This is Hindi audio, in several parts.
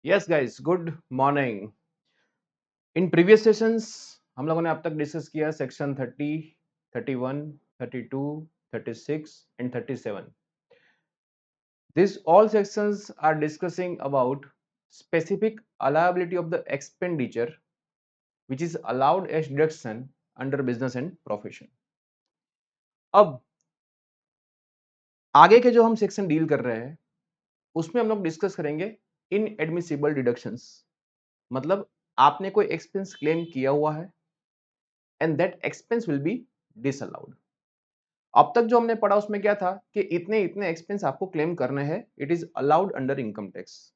Yes guys, good morning. In previous sessions हम लोगों ने अब तक डिस्कस किया section 30, 31, 32, 36 and 37। These all sections are discussing about specific allowability of the expenditure which is allowed as deduction under business and profession। अब आगे के जो हम सेक्शन डील कर रहे हैं उसमें हम लोग डिस्कस करेंगे इनएडमिसिबल डिडक्शंस। मतलब आपने कोई एक्सपेंस क्लेम किया हुआ है and that expense will be disallowed. अब तक जो हमने पढ़ा उसमें क्या था कि इतने इतने एक्सपेंस आपको क्लेम करने हैं, it is allowed under income tax.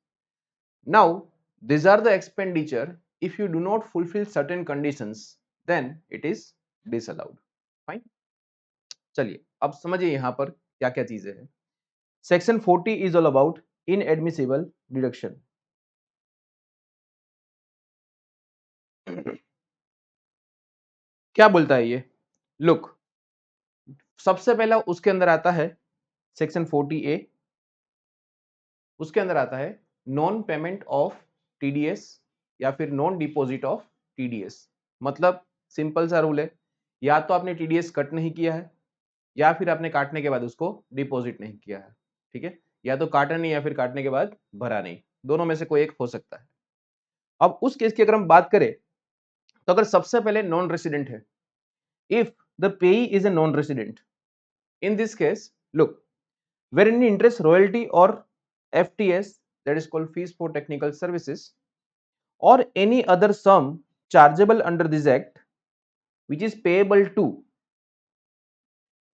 Now this are the expenditure, if you do not fulfil certain conditions then it is disallowed. Fine, चलिए अब समझिए यहां पर क्या क्या चीजें हैं। Section 40 is all about inadmissible deduction. क्या बोलता है ये? लुक, सबसे पहला उसके अंदर आता है सेक्शन 40A। उसके अंदर आता है नॉन पेमेंट ऑफ टीडीएस या फिर नॉन डिपॉजिट ऑफ टीडीएस। मतलब सिंपल सा रूल है, या तो आपने टीडीएस कट नहीं किया है या फिर आपने काटने के बाद उसको डिपॉजिट नहीं किया है। ठीक है, या तो काटा नहीं या फिर काटने के बाद भरा नहीं, दोनों में से कोई एक हो सकता है। अब उस केस की अगर हम बात करें तो अगर सबसे पहले नॉन रेसिडेंट है, इफ द पेई is a non resident, in this case look, where any interest, royalty or FTS, that is called fees for technical services, or any other sum chargeable under this act which is payable to।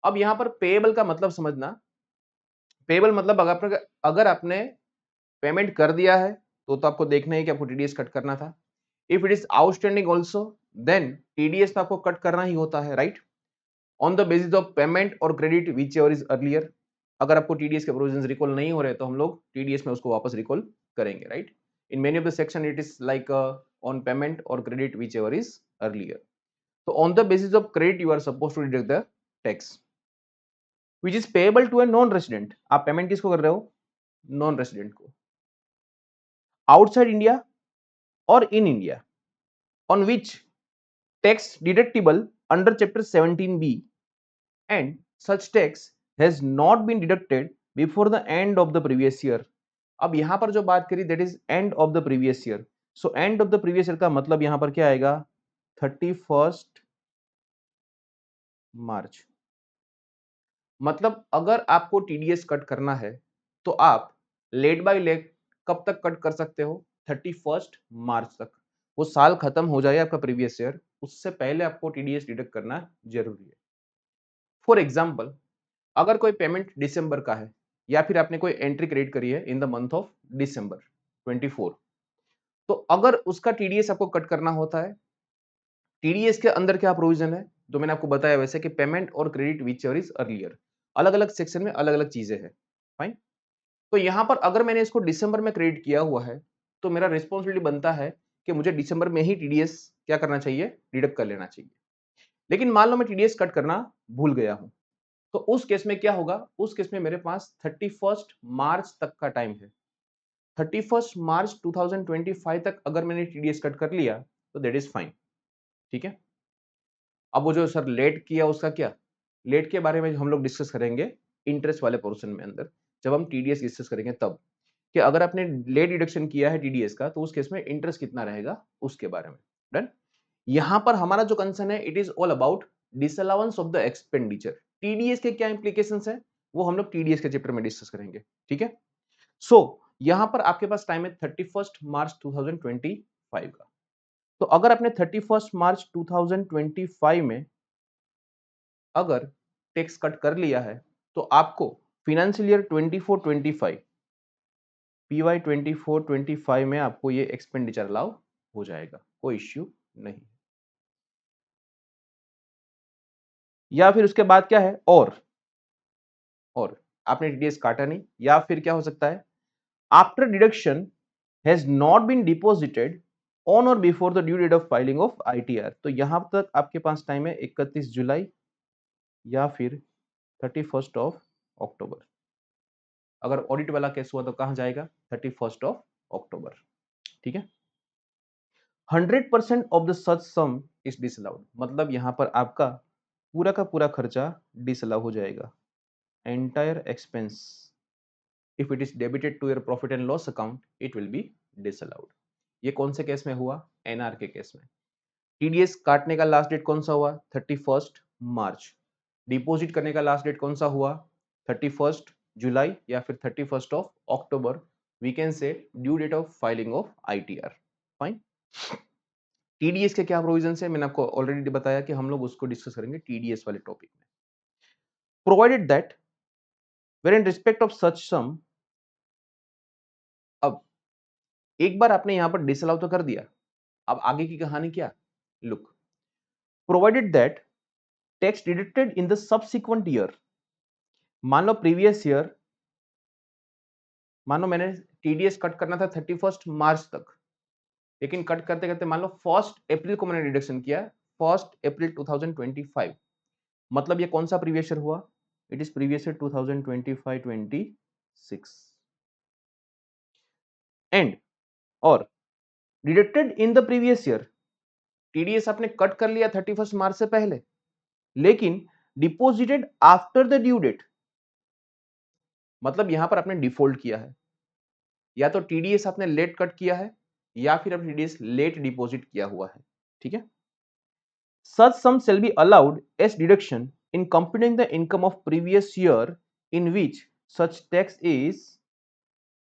अब यहां पर पेएबल का मतलब समझना। पेएबल मतलब अगर आपने पेमेंट कर दिया है तो आपको देखना है कि आपको टीडीएस कट करना था। If it is outstanding also then TDS तो आपको कट करना ही होता है, right, on the basis of payment और credit whichever is earlier. अगर आपको टीडीएस के प्रोविजंस रिकॉल नहीं हो रहे तो हम लोग टीडीएस में उसको वापस रिकॉल करेंगे, right. In many of the section it is like on payment और credit whichever is earlier. तो on the basis of credit you are suppose to deduct the tax which is payable to a non resident. आप पेमेंट किसको कर रहे हो? नॉन रेसिडेंट को, आउटसाइड इंडिया और in India, on which tax deductible under chapter 17B and such tax has not been deducted before the end of the previous year। अब यहां पर जो बात करी that is and of the previous year. So and of the previous year का मतलब यहां पर क्या आएगा? 31 मार्च। मतलब अगर आपको टीडीएस कट करना है तो आप लेट बाय लेट कब तक कट कर सकते हो? 31 मार्च तक। वो साल खत्म हो जाए आपका प्रीवियस ईयर, उससे पहले आपको टीडीएस डिडक्ट करना जरूरी है। फॉर एग्जाम्पल, अगर कोई पेमेंट दिसंबर का है या फिर आपने कोई एंट्री क्रिएट करी है in the month of December 24, तो अगर उसका टीडीएस आपको कट करना होता है, टीडीएस के अंदर क्या प्रोविजन है जो मैंने आपको बताया वैसे कि पेमेंट और credit whichever is earlier, अलग अलग सेक्शन में अलग अलग चीजें हैं। फाइन, तो यहां पर अगर मैंने इसको दिसंबर में क्रेडिट किया हुआ है तो मेरा रिस्पॉन्सिबिलिटी बनता है कि मुझे दिसंबर में ही टीडीएस क्या करना चाहिए? डिडक्ट कर लेना चाहिए। लेकिन मान लो मैं टीडीएस कट करना भूल गया हूं, तो उस केस में क्या होगा? उस केस में मेरे पास 31 मार्च तक का टाइम है। 31 मार्च 2025 तक अगर मैंने टीडीएस कट कर लिया तो दैट इज फाइन। ठीक है, अब वो जो सर लेट किया उसका क्या? लेट के बारे में हम लोग डिस्कस करेंगे इंटरेस्ट वाले पोर्शन में अंदर, जब हम टीडीएस डिस्कस करेंगे तब, कि अगर आपने लेट डिडक्शन किया है टीडीएस का तो उस केस में इंटरेस्ट कितना रहेगा उसके बारे में। डन। यहां पर हमारा जो कंसर्न है it is all about disallowance of the expenditure. TDS के क्या इंप्लीकेशंस है वो हम लोग टीडीएस के चैप्टर में डिस्कस करेंगे। ठीक है, सो यहां पर आपके पास टाइम है 31 मार्च 2025 का। तो अगर आपने 31 मार्च 2025 में अगर टैक्स कट कर लिया है तो आपको फिनेंशियल ईयर 24-25 पीवाई 24-25 में आपको ये एक्सपेंडिचर अलाउ हो जाएगा, कोई इश्यू नहीं। या फिर उसके बाद क्या है? और आपने टीडीएस काटा नहीं, या फिर क्या हो सकता है? After deduction has not been deposited on और before the due date of filing of ITR. तो यहां तक आपके पास टाइम है 31 जुलाई या फिर 31 अक्टूबर। अगर ऑडिट वाला केस हुआ तो कहां जाएगा? 31 अक्टूबर। ठीक है। 100% of the such sum is disallowed, मतलब यहां पर आपका पूरा का पूरा खर्चा डिसअलाउ हो जाएगा। Entire expense if it is debited to your profit and loss account it will be disallowed. ये कौन से केस में हुआ? एनआर के केस में। टीडीएस काटने का लास्ट डेट कौन सा हुआ? 31 मार्च। डिपॉजिट करने का लास्ट डेट कौन सा हुआ? 31 जुलाई या फिर 31 of October. We can say due date of filing of ITR. Fine. TDS के क्या प्रोविजन है मैंने आपको ऑलरेडी बताया कि हम लोग उसको डिस्कस करेंगे टीडीएस वाले टॉपिक में। Provided that where in respect of such sum, अब एक बार आपने यहां पर डिसअलाउ तो कर दिया, अब आगे की कहानी क्या? Look, provided that tax deducted in the subsequent year, मान लो प्रीवियस ईयर, मान लो मैंने टीडीएस कट करना था 31 मार्च तक, लेकिन कट करते करते मान लो 1 अप्रैल को मैंने डिडक्शन किया, 1 अप्रैल 2025, मतलब ये कौन सा प्रीवियस ईयर हुआ? It is previous year 2025-26। And और deducted in the previous year, TDS आपने कट कर लिया 31 मार्च से पहले, लेकिन deposited after the due date, मतलब यहां पर आपने डिफॉल्ट किया है, या तो टीडीएस आपने लेट कट किया है या फिर आपने टीडीएस लेट डिपॉजिट किया हुआ है। ठीक है। Such sum shall be allowed as deduction in computing the income of previous year in which such tax is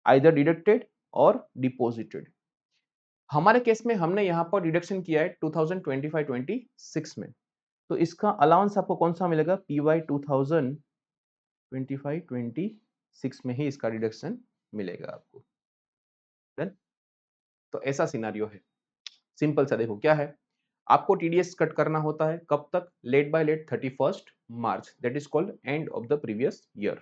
either deducted or deposited। हमारे केस में हमने यहां पर डिडक्शन किया है 2025-26 में, तो इसका अलाउंस आपको कौन सा मिलेगा? पीवाई 2025-26 में ही इसका डिडक्शन मिलेगा आपको। Done? तो ऐसा सिनारियो है, सिंपल सा। देखो क्या है, आपको टीडीएस कट करना होता है कब तक? Late by late 31 March, that is called end of the previous year.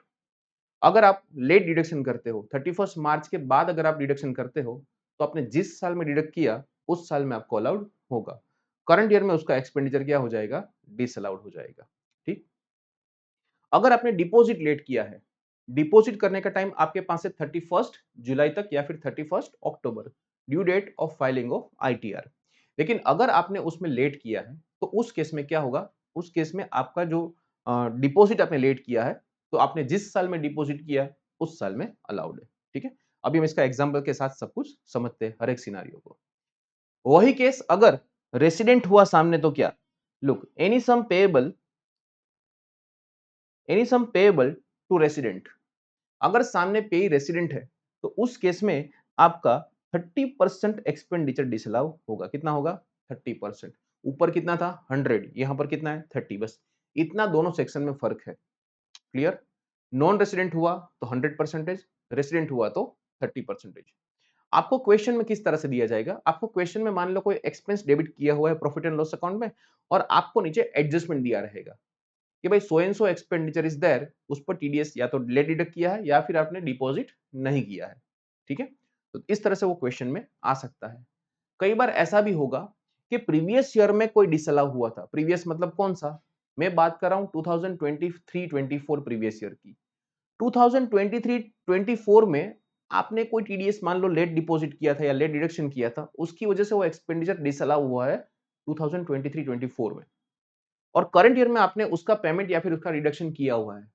अगर आप लेट डिडक्शन करते हो 31 मार्च के बाद, अगर आप डिडक्शन करते हो तो आपने जिस साल में डिडक्ट किया उस साल में आपको अलाउड होगा। करंट ईयर में उसका एक्सपेंडिचर क्या हो जाएगा? डिसअलाउड हो जाएगा। ठीक। अगर आपने डिपॉजिट लेट किया है, डिपॉजिट करने का टाइम आपके पास है 31 जुलाई तक या फिर 31 October, due date of filing of ITR. लेकिन अगर आपने उसमें लेट किया है तो उस केस में क्या होगा? उस केस में आपका जो डिपॉजिट आपने लेट किया है, तो आपने जिस साल में डिपॉजिट किया उस साल में अलाउड है। ठीक है। अभी हम इसका एग्जाम्पल के साथ सब कुछ समझते हैं, हर एक सिनारियो को। वही केस अगर रेसिडेंट हुआ सामने तो क्या? Look, any sum payable to resident, अगर सामने पेई रेसिडेंट है तो उस केस में आपका 30% एक्सपेंडिचर डिसअलाउ होगा। कितना होगा? 30%। ऊपर कितना था? 100, यहां पर कितना है? 30। बस इतना दोनों सेक्शन में फर्क है। क्लियर? नॉन रेसिडेंट हुआ तो 100%, रेसिडेंट हुआ तो 30%। आपको क्वेश्चन में किस तरह से दिया जाएगा? आपको क्वेश्चन में मान लो कोई एक्सपेंस डेबिट किया हुआ है प्रॉफिट एंड लॉस अकाउंट में, और आपको नीचे एडजस्टमेंट दिया रहेगा कि भाई so and so expenditure is there, उस पर टीडीएस या तो लेट डिडक्ट किया है या फिर आपने डिपॉजिट नहीं किया है। ठीक है। तो इस तरह से वो क्वेश्चन में आ सकता है। कई बार ऐसा भी होगा कि प्रीवियस ईयर में कोई डिसअलाउ हुआ था। प्रीवियस मतलब कौन सा? मैं बात कर रहा हूं 2023-24 प्रीवियस ईयर की। 2023-24 में आपने कोई टीडीएस मान लो लेट डिपॉजिट किया था या लेट डिडक्शन किया था, उसकी वजह से वो एक्सपेंडिचर डिसअलाउ हुआ है 2023-24 में, और करंट ईयर में आपने उसका पेमेंट या फिर उसका रिडक्शन किया हुआ है।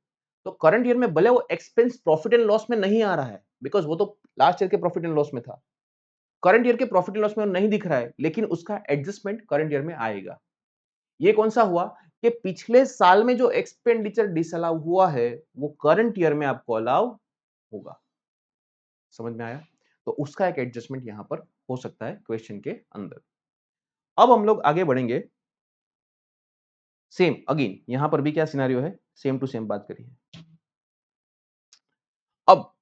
तो करंट ईयर में भले वो एक्सपेंस प्रॉफिट एंड लॉस में नहीं आ रहा है, बिकॉज वो तो लास्ट ईयर के प्रॉफिट एंड लॉस में था, करंट ईयर के प्रॉफिट एंड लॉस में वो नहीं दिख रहा है, लेकिन उसका एडजस्टमेंट करंट ईयर में आएगा। ये कौन सा हुआ कि पिछले साल में जो एक्सपेंडिचर डिसअलाउ हुआ है वो करंट ईयर में आपको अलाउ होगा। समझ में आया? तो उसका एक एडजस्टमेंट यहां पर हो सकता है क्वेश्चन के अंदर। अब हम लोग आगे बढ़ेंगे। सेम अगेन यहां पर भी क्या सिनेरियो है? सेम टू सेम बात करिए। अब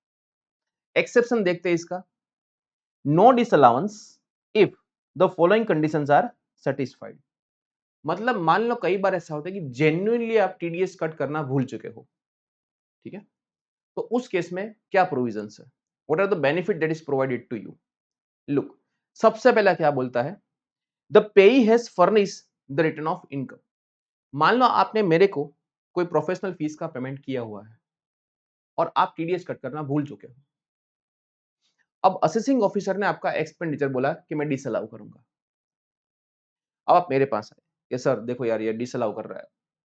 एक्सेप्शन देखते हैं इसका। No disallowance if the following conditions are satisfied, मतलब मान लो कई बार ऐसा होता है कि जेन्युइनली आप टीडीएस कट करना भूल चुके हो। ठीक है। तो उस केस में क्या प्रोविजंस है? What are the benefit that is provided to you? Look, सबसे पहला क्या बोलता है? The payee has furnish the return of income. मान लो आपने मेरे को कोई प्रोफेशनल फीस का पेमेंट किया हुआ है और आप टीडीएस कट करना भूल चुके हो। अब असेसिंग ऑफिसर ने आपका एक्सपेंडिचर बोला कि मैं डिसअलाउ करूंगा। अब आप मेरे पास आए कि सर देखो यार ये डिसअलाउ कर रहा है,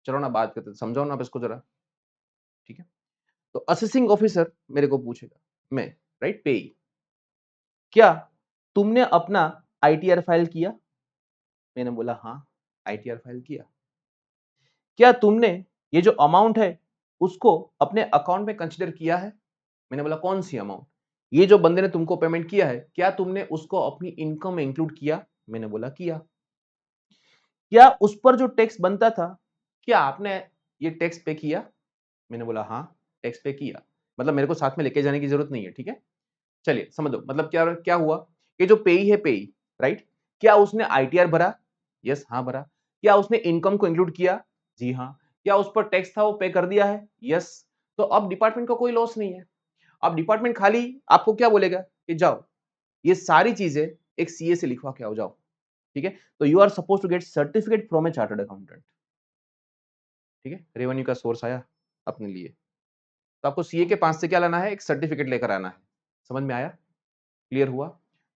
चलो ना बात करते हैं, समझाओ ना आप इसको जरा, ठीक है? तो असेसिंग ऑफिसर मेरे को पूछेगा, मैं राइट पेई, क्या तुमने अपना आईटीआर फाइल किया? मैंने बोला हाँ, आईटीआर फाइल किया। क्या तुमने ये जो अमाउंट है उसको अपने अकाउंट में कंसीडर किया है? मैंने बोला कौन सी अमाउंट? ये जो बंदे ने तुमको पेमेंट किया है, क्या तुमने उसको अपनी इनकम में इंक्लूड किया? मैंने बोला किया। क्या उस पर जो टैक्स बनता था, क्या आपने ये टैक्स पे किया? मैंने बोला हाँ, टैक्स पे किया। मतलब मेरे को साथ में लेके जाने की जरूरत नहीं है, ठीक है? चलिए समझो, मतलब क्या क्या हुआ? ये जो पेई है पेई, राइट? क्या उसने आईटीआर भरा? यस, हाँ भरा। क्या उसने इनकम को इंक्लूड किया? जी हाँ। क्या उस पर टैक्स था वो पे कर दिया है? यस। तो अब डिपार्टमेंट को कोई लॉस नहीं है। अब डिपार्टमेंट खाली आपको क्या बोलेगा कि जाओ ये सारी चीजें एक सीए से लिखवा के आओ, जाओ, ठीक है? तो you are suppose to get certificate from a chartered accountant, ठीक है? रेवेन्यू का सोर्स आया अपने लिए, तो आपको सीए के पास से क्या लाना है? एक सर्टिफिकेट लेकर आना है। समझ में आया? क्लियर हुआ?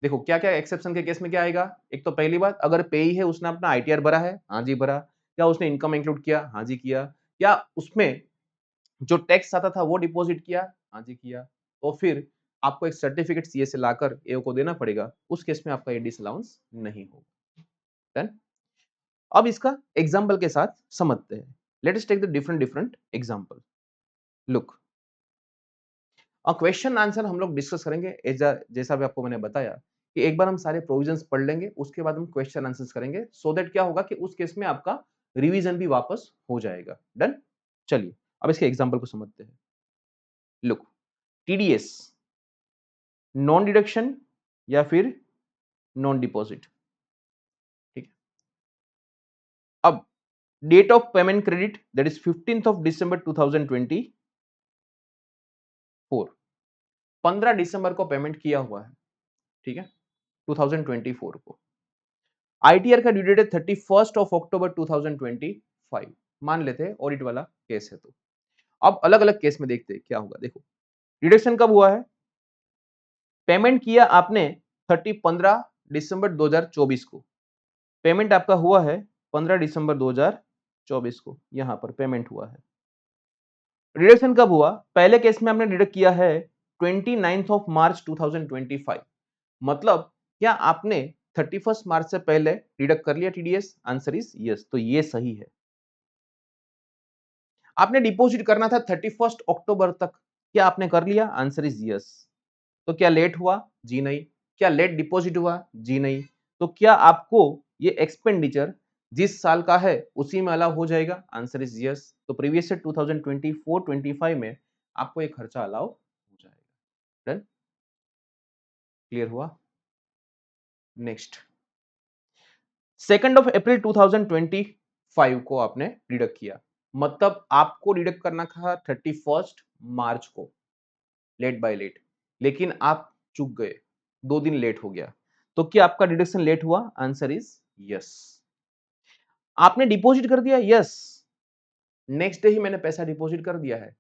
देखो क्या-क्या एक्सेप्शन के केस में क्या आएगा? एक तो पहली बात, अगर पेई है उसने अपना आईटीआर भरा है? हाँ जी भरा। क्या उसने इनकम इंक्लूड किया? हाँ जी किया। क्या उसमें जो टैक्स आता था वो डिपॉजिट किया? हाँ जी किया। तो फिर आपको एक सर्टिफिकेट सीए से लाकर एओ को देना पड़ेगा। उस केस में आपका ये डिसअलाउंस नहीं होगा। डन? अब इसका एग्जांपल के साथ समझते हैं। Let us take the different example. Look, question answer हम लोग डिस्कस करेंगे जैसा भी आपको मैंने बताया कि एक बार हम सारे प्रोविजंस पढ़ लेंगे, उसके बाद हम क्वेश्चन आंसर्स करेंगे, सो दैट क्या होगा कि उस केस में आपका रिवीजन भी वापस हो जाएगा। डन? चलिए अब इसके एग्जांपल को समझते हैं। लुक, टीडीएस नॉन डिडक्शन या फिर नॉन डिपॉजिट, ठीक है? अब date of payment credit that is 15th of December 2024, 15 दिसंबर को पेमेंट किया हुआ है, ठीक है? 2024 को। आईटीआर का ड्यू डेट है 31st ऑफ अक्टूबर 2025, मान लेते हैं ऑडिट वाला केस है। तो अब अलग अलग केस में देखते हैं क्या होगा। देखो, डिडक्शन कब हुआ है? पेमेंट किया आपने 15 दिसंबर 2024 को, पेमेंट आपका हुआ है 15 दिसंबर 2024 को, यहां पर पेमेंट हुआ है। डिडक्शन कब हुआ? पहले केस में आपने डिडक्ट किया है 29th ऑफ मार्च 2025, मतलब क्या आपने 31st मार्च से पहले डिडक्ट कर लिया टीडीएस? आंसर इज यस, तो ये सही है। आपने डिपॉजिट करना था 31st अक्टूबर तक, क्या आपने कर लिया? Answer is yes. तो क्या लेट हुआ? जी नहीं। क्या लेट डिपॉजिट हुआ? जी नहीं। तो क्या आपको ये एक्सपेंडिचर जिस साल का है उसी में अलाउ हो जाएगा? Answer is yes. तो प्रीवियस से 2024-25 में आपको ये खर्चा अलाउ हो जाएगा। डन? क्लियर हुआ? नेक्स्ट, 2 अप्रैल 2025 को आपने डिडक्ट किया, मतलब आपको डिडक्ट करना था 31 मार्च को, लेट बाय लेट, लेकिन आप चूक गए, 2 दिन लेट हो गया, तो क्या आपका डिडक्शन लेट हुआ? Answer is yes. आपने डिपॉजिट कर दिया? यस। नेक्स्ट डे ही मैंने पैसा डिपॉजिट कर दिया है।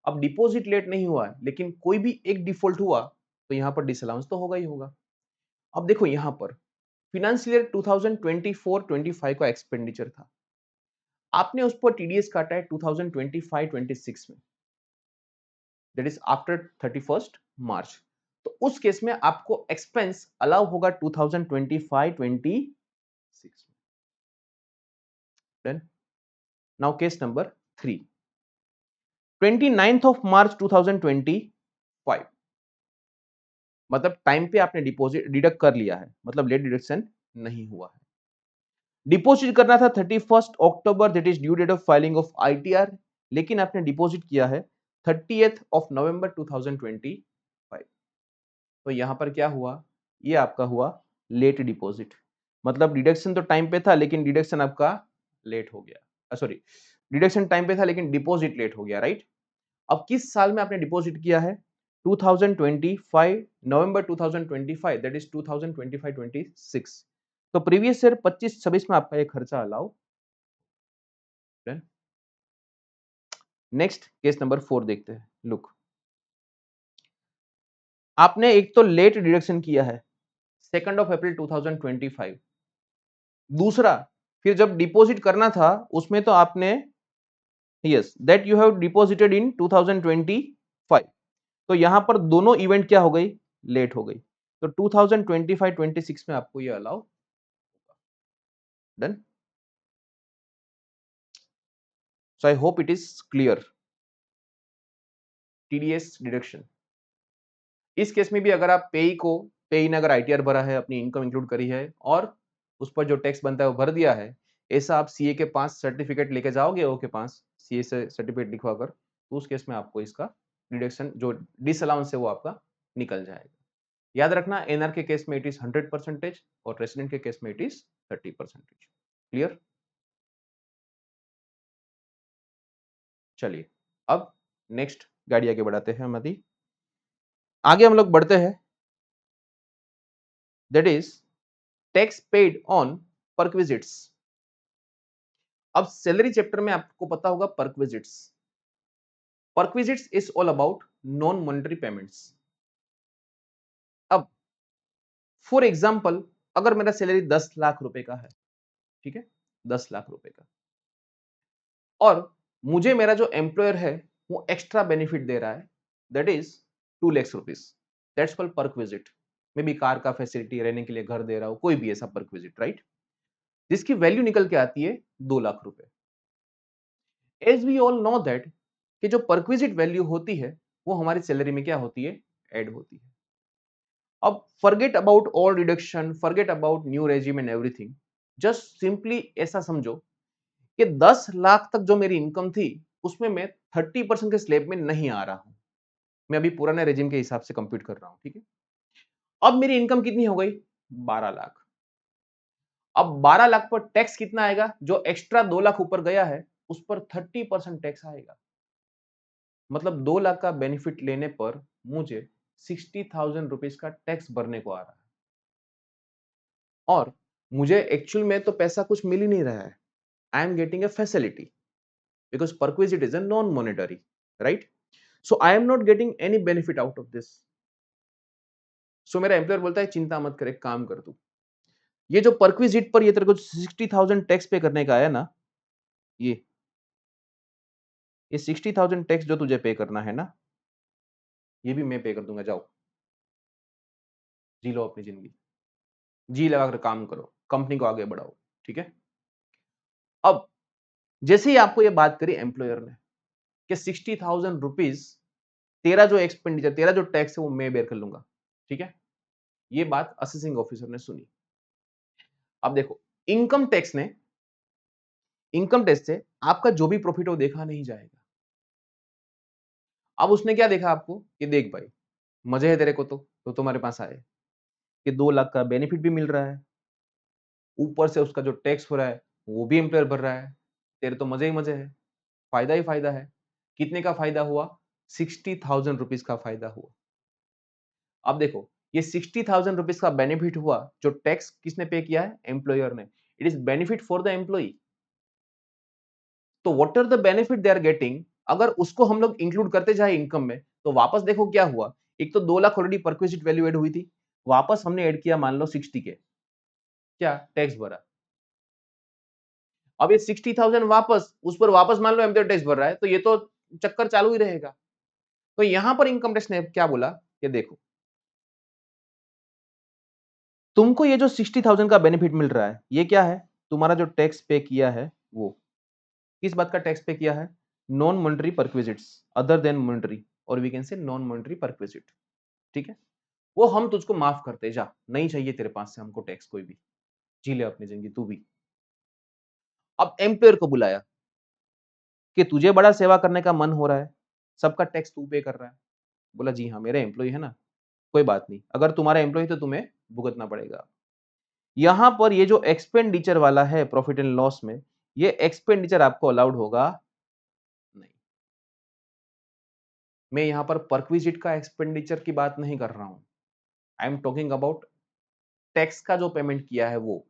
अब डिपॉजिट लेट नहीं हुआ है, लेकिन कोई भी एक डिफॉल्ट हुआ तो यहां पर डिसअलाउंस तो होगा ही होगा। अब देखो यहां पर फिनेंशियल ईयर 2024-25 का एक्सपेंडिचर था, आपने उस पर टीडीएस काटा है 2025-26 में, दैट इज आफ्टर 31st मार्च। तो उस केस में आपको एक्सपेंस अलाउ होगा 2025-26 में। Done? Now case number 3, 29th of March 2025, मतलब टाइम पे आपने डिपॉजिट डिडक्ट कर लिया है, मतलब लेट डिडक्शन नहीं हुआ है। डिपॉजिट करना था 31st October, that is due date of filing of ITR, लेकिन आपने डिपॉजिट किया है 30th ऑफ नवंबर 2025। तो यहां पर क्या हुआ? ये आपका हुआ लेट डिपॉजिट, मतलब डिडक्शन तो टाइम पे था लेकिन डिडक्शन आपका लेट हो गया, सॉरी, डिडक्शन टाइम पे था लेकिन डिपॉजिट लेट हो गया, राइट? अब किस साल में आपने डिपॉजिट किया है? 2025 नवंबर 2025, दैट इज 2025-26। तो प्रीवियस ईयर 25-26 में आपका ये खर्चा अलाउ। नेक्स्ट केस नंबर 4 देखते हैं। लुक, आपने एक तो लेट डिडक्शन किया है 2 अप्रैल 2025, दूसरा फिर जब डिपॉजिट करना था उसमें तो आपने yes that you have deposited in 2025, तो यहां पर दोनों इवेंट क्या हो गई, लेट हो गई, तो 2025-26 में आपको ये allow, done. So I hope it is clear. TDS deduction, इस केस में भी अगर आप पेई ने अगर आईटीआर भरा है, अपनी इनकम इंक्लूड करी है और उस पर जो टैक्स बनता है वो भर दिया है, ऐसा आप सीए के पास सर्टिफिकेट लेके जाओगे, ओ के पास सीए से सर्टिफिकेट लिखवा कर, तो उस केस में आपको इसका डिडक्शन जो डिसअलाउंस है वो आपका निकल जाएगा। याद रखना, एनआर के केस में इट इज 100% और रेसिडेंट के केस में इट इज 30%। क्लियर? चलिए अब नेक्स्ट गाड़ी आगे बढ़ाते हैं मदी। आगे हम लोग बढ़ते हैं, that is tax paid on perquisites. अब सैलरी चैप्टर में आपको पता होगा perquisites. Perquisites is all about non monetary payments. अब फॉर एग्जांपल अगर मेरा सैलरी 10 लाख रुपए का है, ठीक है, 10 लाख रुपए का, और मुझे मेरा जो एम्प्लॉयर है वो एक्स्ट्रा बेनिफिट दे रहा है, that is 2 lakh rupees, that's called perquisite. May be car का फैसिलिटी, रहने के लिए घर दे रहा हो, कोई भी ऐसा परक्विजिट, राइट, जिसकी वैल्यू निकल के आती है 2 लाख रुपए। As we all know that कि जो परक्विजिट वैल्यू होती है वो हमारी सैलरी में क्या होती है, ऐड होती है। अब forget about all deduction, forget about new regime and everything, just simply ऐसा समझो कि 10 लाख तक जो मेरी इनकम थी उसमें मैं 30% के स्लैब में नहीं आ रहा हूं, मैं अभी पुराने रेजिम के हिसाब से कंप्यूट कर रहा हूं, ठीक है। अब मेरी इनकम कितनी हो गई, 12 लाख। अब 12 लाख पर टैक्स कितना आएगा, जो एक्स्ट्रा 2 लाख ऊपर गया है उस पर 30% टैक्स आएगा। मतलब 2 लाख का बेनिफिट लेने पर मुझे 60,000 रुपीज का टैक्स भरने को आ रहा है, और मुझे एक्चुअल में तो पैसा कुछ मिल ही नहीं रहा है। I am getting a facility because perquisite is a non monetary, right, so I am not getting any benefit out of this. So मेरा एम्प्लॉयर बोलता है चिंता मत कर, एक काम कर तू, ये जो परक्विजिट पर ये तेरे को 60,000 टैक्स पे करने का आया ना, ये 60,000 टैक्स जो तुझे पे करना है ना, ये भी मैं पे कर दूंगा, जाओ जी लो अपनी जिंदगी, जी लगाकर काम करो, कंपनी को आगे बढ़ाओ, ठीक है। अब जैसे ही आपको ये बात करी एम्प्लॉयर ने कि 60,000 रुपीज तेरा जो एक्सपेंडिचर, तेरा जो टैक्स है वो मैं बेयर कर लूंगा, ठीक है, ये बात असेसिंग ऑफिसर ने सुनी। अब देखो, इनकम टैक्स ने, इनकम टैक्स से आपका जो भी प्रॉफिट हो देखा नहीं जाएगा। अब उसने क्या देखा आपको कि देख भाई, मजे है तेरे को तो तुम्हारे पास आए कि 2 लाख का बेनिफिट भी मिल रहा है, ऊपर से उसका जो टैक्स हो रहा है वो भी एम्प्लॉयर भर रहा है, तेरे तो मजे ही मजे है, फायदा ही फायदा है। कितने का फायदा हुआ, 60,000 रुपीज का फायदा हुआ। अब देखो, ये 60,000 रुपीज का बेनिफिट हुआ, जो टैक्स किसने पे किया है, एम्प्लॉयर ने, it is benefit for the employee. तो what are the benefit they are getting, अगर उसको हम लोग इंक्लूड करते जाए इनकम में, तो वापस देखो क्या हुआ, एक तो 2 lakh already perquisite value add हुई थी, वापस हमने ऐड किया मान लो 60 के, क्या टैक्स भरा। अब ये 60,000 वापस उस पर वापस मान लो एम्प्लॉयर टैक्स भर रहा है, तो ये तो चक्कर चालू ही रहेगा। तो यहां पर इनकम टैक्स ने क्या बोला कि देखो, तुमको ये जो 60,000 का बेनिफिट मिल रहा है, ये क्या है, तुम्हारा जो टैक्स पे किया है वो, किस बात का टैक्स पे किया है, non monetary perquisites, other than monetary, और we can say non monetary perquisite, ठीक है, वो हम तुझको माफ करते, जा नहीं चाहिए तेरे पास से हमको टैक्स कोई भी, जी ले अपनी जिंदगी तू भी। अब एम्प्लॉयर को बुलाया कि तुझे बड़ा सेवा करने का मन हो रहा है, सबका टैक्स तू पे कर रहा है, बोला जी हाँ मेरा एम्प्लॉय है ना, कोई बात नहीं, अगर तुम्हारा एम्प्लॉय तो तुम्हें भुगतना पड़ेगा। यहां पर ये जो एक्सपेंडिचर वाला है प्रॉफिट एंड लॉस में, ये एक्सपेंडिचर आपको अलाउड होगा नहीं। मैं यहां पर परक्विजिट का एक्सपेंडिचर की बात नहीं कर रहा हूं, I am talking about tax का जो पेमेंट किया है वो,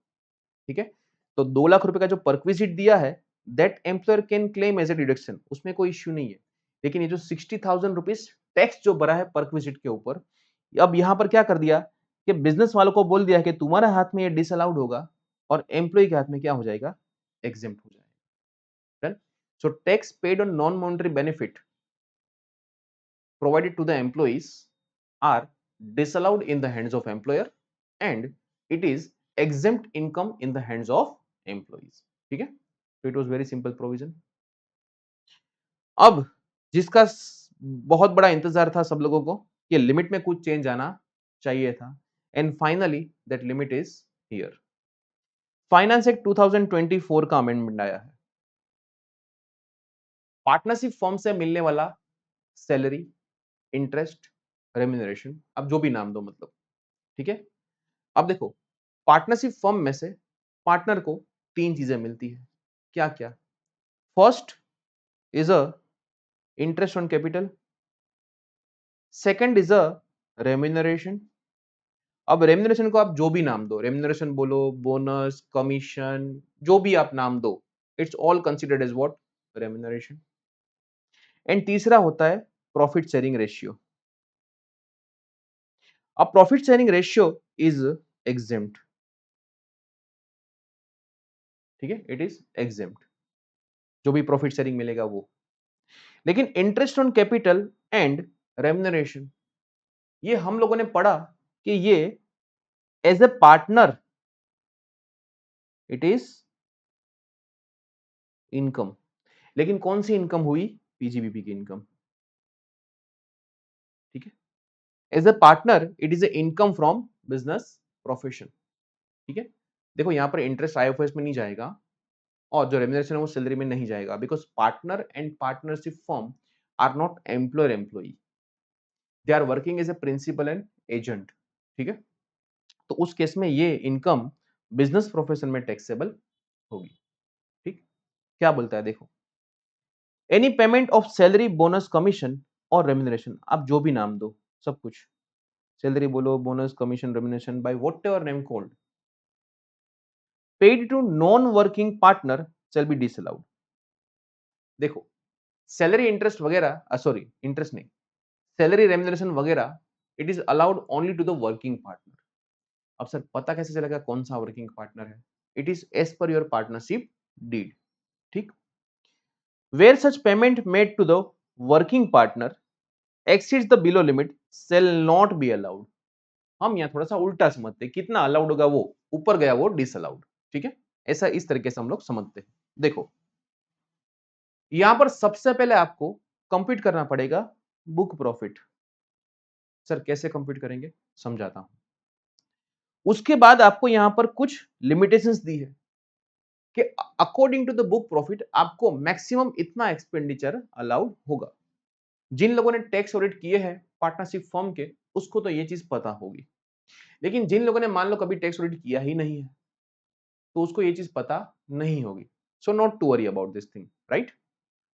ठीक है। तो 2 लाख रुपए का जो परक्विजिट दिया है, that employer can claim as a deduction, उसमें कोई इश्यू नहीं है। लेकिन ये जो 60,000 रुपीज टैक्स जो भरा है परक्विजिट के ऊपर, अब यहां पर क्या कर दिया कि बिजनेस वालों को बोल दिया कि तुम्हारे हाथ में ये डिसअलाउड होगा और एम्प्लॉय के हाथ में क्या हो जाएगा, एग्जेम्प्ट हो जाएगा। Done. So tax paid on non monetary benefit provided to the employees are disallowed in the hands of employer and it is exempt income in the hands of employees। ठीक है, तो it was very simple provision. अब जिसका बहुत बड़ा इंतजार था सब लोगों को कि लिमिट में कुछ चेंज आना चाहिए था, and finally that limit is here. Finance act 2024 का अमेंडमेंट आया है। पार्टनरशिप फर्म से मिलने वाला सैलरी, इंटरेस्ट, रेम्यूनरेशन, अब जो भी नाम दो मतलब, ठीक है। अब देखो, पार्टनरशिप फर्म में से पार्टनर को तीन चीजें मिलती है। क्या क्या? First is a interest on capital, second is a remuneration. अब रेम्यूनरेशन को आप जो भी नाम दो, रेम्यूनरेशन बोलो, बोनस, कमीशन, जो भी आप नाम दो, it's all considered as what, remuneration. And तीसरा होता है प्रॉफिट शेयरिंग रेशियो। अब profit sharing ratio is exempt, ठीक है, इट इज एग्जेम्प्ट, जो भी प्रॉफिट शेयरिंग मिलेगा वो। लेकिन interest on capital and remuneration, ये हम लोगों ने पढ़ा कि ये as a partner it is income. लेकिन कौन सी इनकम हुई? पीजीबीपी की इनकम, ठीक है। As a partner it is a income from business profession, ठीक है। देखो यहां पर इंटरेस्ट आईएफएस में नहीं जाएगा और जो रेम्यूनरेशन है वो सैलरी में नहीं जाएगा, because partner and partnership firm are not employer employee, they are working as a principal and agent, ठीक है। तो उस केस में ये इनकम बिजनेस प्रोफेशन में टैक्सेबल होगी, ठीक। क्या बोलता है देखो, any payment of salary, bonus, commission और रेम्यूनरेशन, आप जो भी नाम दो, सब कुछ, सैलरी बोलो, bonus, commission, remuneration, by whatever name called, paid to non working partner shall be disallowed. देखो, सैलरी, इंटरेस्ट वगैरह, सॉरी इंटरेस्ट नहीं, सैलरी, रेम्यूनरेशन वगैरह, it is allowed only to the working partner. अब सर पता कैसे चलेगा कौन सा वर्किंग पार्टनर है? It is as per your partnership deed, ठीक। Where such payment made to the working partner exceeds the below limit shall not be allowed। हम यहाँ थोड़ा सा उल्टा समझते हैं, कितना अलाउड होगा वो, ऊपर गया वो डिसअलाउड, ठीक है। ऐसा इस तरीके से हम लोग समझते हैं। देखो, यहां पर सबसे पहले आपको कंप्यूट करना पड़ेगा बुक प्रॉफिट। सर कैसे कंप्यूट करेंगे, समझाता हूं। उसके बाद आपको यहां पर कुछ लिमिटेशंस दी है कि according to the book profit आपको मैक्सिमम इतना एक्सपेंडिचर अलाउड होगा। जिन लोगों ने टैक्स ऑडिट किए हैं पार्टनरशिप फर्म के, उसको तो ये चीज पता होगी, लेकिन जिन लोगों ने मान लो कभी टैक्स ऑडिट किया ही नहीं है तो उसको ये चीज पता नहीं होगी। So not to worry about this thing, right.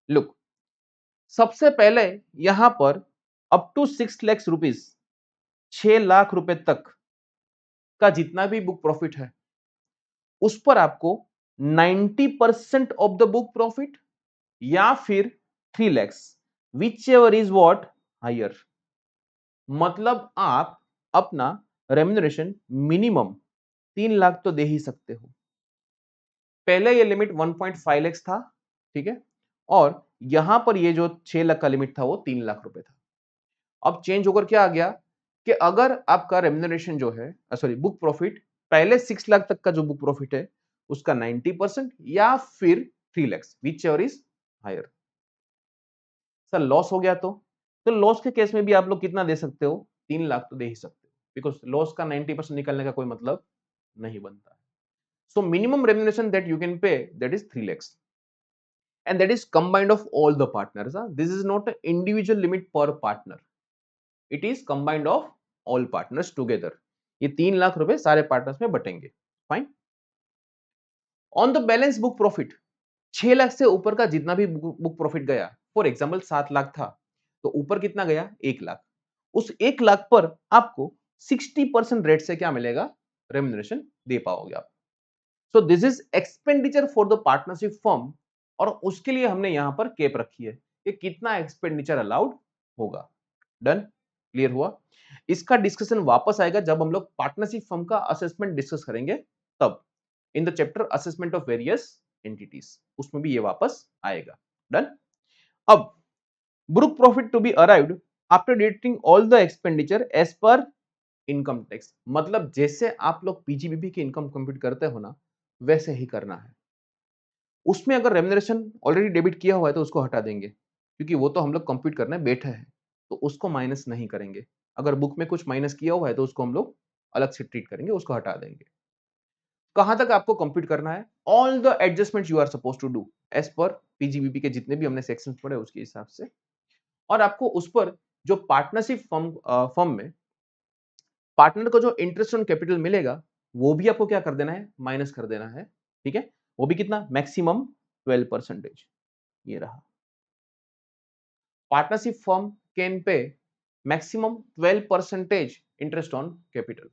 Look, सबसे पहले यहां पर up to 6 lakh rupees, 6 lakh रुपए तक का जितना भी बुक प्रॉफिट है उस पर आपको 90% ऑफ द बुक प्रॉफिट या फिर 3 lakhs, whichever is what higher. मतलब आप अपना रेम्यूनरेशन मिनिमम 3 लाख तो दे ही सकते हो। पहले ये लिमिट 1.5 lakhs था, ठीक है, और यहां पर ये जो 6 लाख का लिमिट था वो 3 लाख रुपए था। अब चेंज होकर क्या आ गया कि अगर आपका रेम्यूनरेशन जो है, सॉरी बुक प्रॉफिट, पहले 6 लाख तक का जो बुक प्रॉफिट है उसका 90% या फिर 3 lakhs, whichever is higher. सर लॉस हो गया तो लॉस के केस में भी आप लोग कितना दे सकते हो? 3 लाख तो दे ही सकते हो, बिकॉज लॉस का 90% निकलने का कोई मतलब नहीं बनता। So minimum remuneration that you can pay, that is 3 lakhs, and that is combined of all the partners, huh? This is not an individual limit per partner, it is combined of all partners together। ये 3 लाख रुपए सारे पार्टनर्स में बटेंगे, fine. On the balance book profit, 6 lakh से ऊपर का जितना भी बुक प्रॉफिट गया, फॉर एग्जाम्पल 7 लाख था तो ऊपर कितना गया? 1 लाख। उस 1 लाख पर आपको 60% रेट से क्या मिलेगा? रेम्यूनरेशन दे पाओगे आप। So this is expenditure for the partnership firm, और उसके लिए हमने यहां पर कैप रखी है कि कितना एक्सपेंडिचर अलाउड होगा। डन। क्लियर हुआ? इसका डिस्कशन वापस आएगा जब हम लोग पार्टनरशिप फर्म का असेसमेंट डिस्कस करेंगे तब, in the chapter assessment of various entities, उसमें भी ये वापस आएगा। डन? अब book profit to be arrived after deducting all the expenditure as per income tax, मतलब जैसे आप लोग पीजीबीपी की इनकम कंप्यूट करते हो ना, वैसे ही करना है। उसमें अगर रेम्युनरेशन ऑलरेडी डेबिट किया हुआ है तो उसको हटा देंगे, क्योंकि वो तो हम लोग कंप्यूट करने बैठे हैं, तो उसको माइनस नहीं करेंगे। अगर बुक में कुछ माइनस किया हुआ है तो उसको हम लोग अलग से ट्रीट करेंगे, उसको हटा देंगे। कहां तक आपको कंप्यूट करना है? All the adjustment you are suppose to do as per PGBP के जितने भी हमने सेक्शंस पढ़े उसके हिसाब से, और आपको उस पर जो पार्टनरशिप फर्म में पार्टनर को जो इंटरेस्ट ऑन कैपिटल मिलेगा, वो भी आपको क्या कर देना है? माइनस कर देना है। ठीक है? वो भी कितना? मैक्सिमम 12%। ये रहा। Partnership firm can pay maximum 12% interest on capital.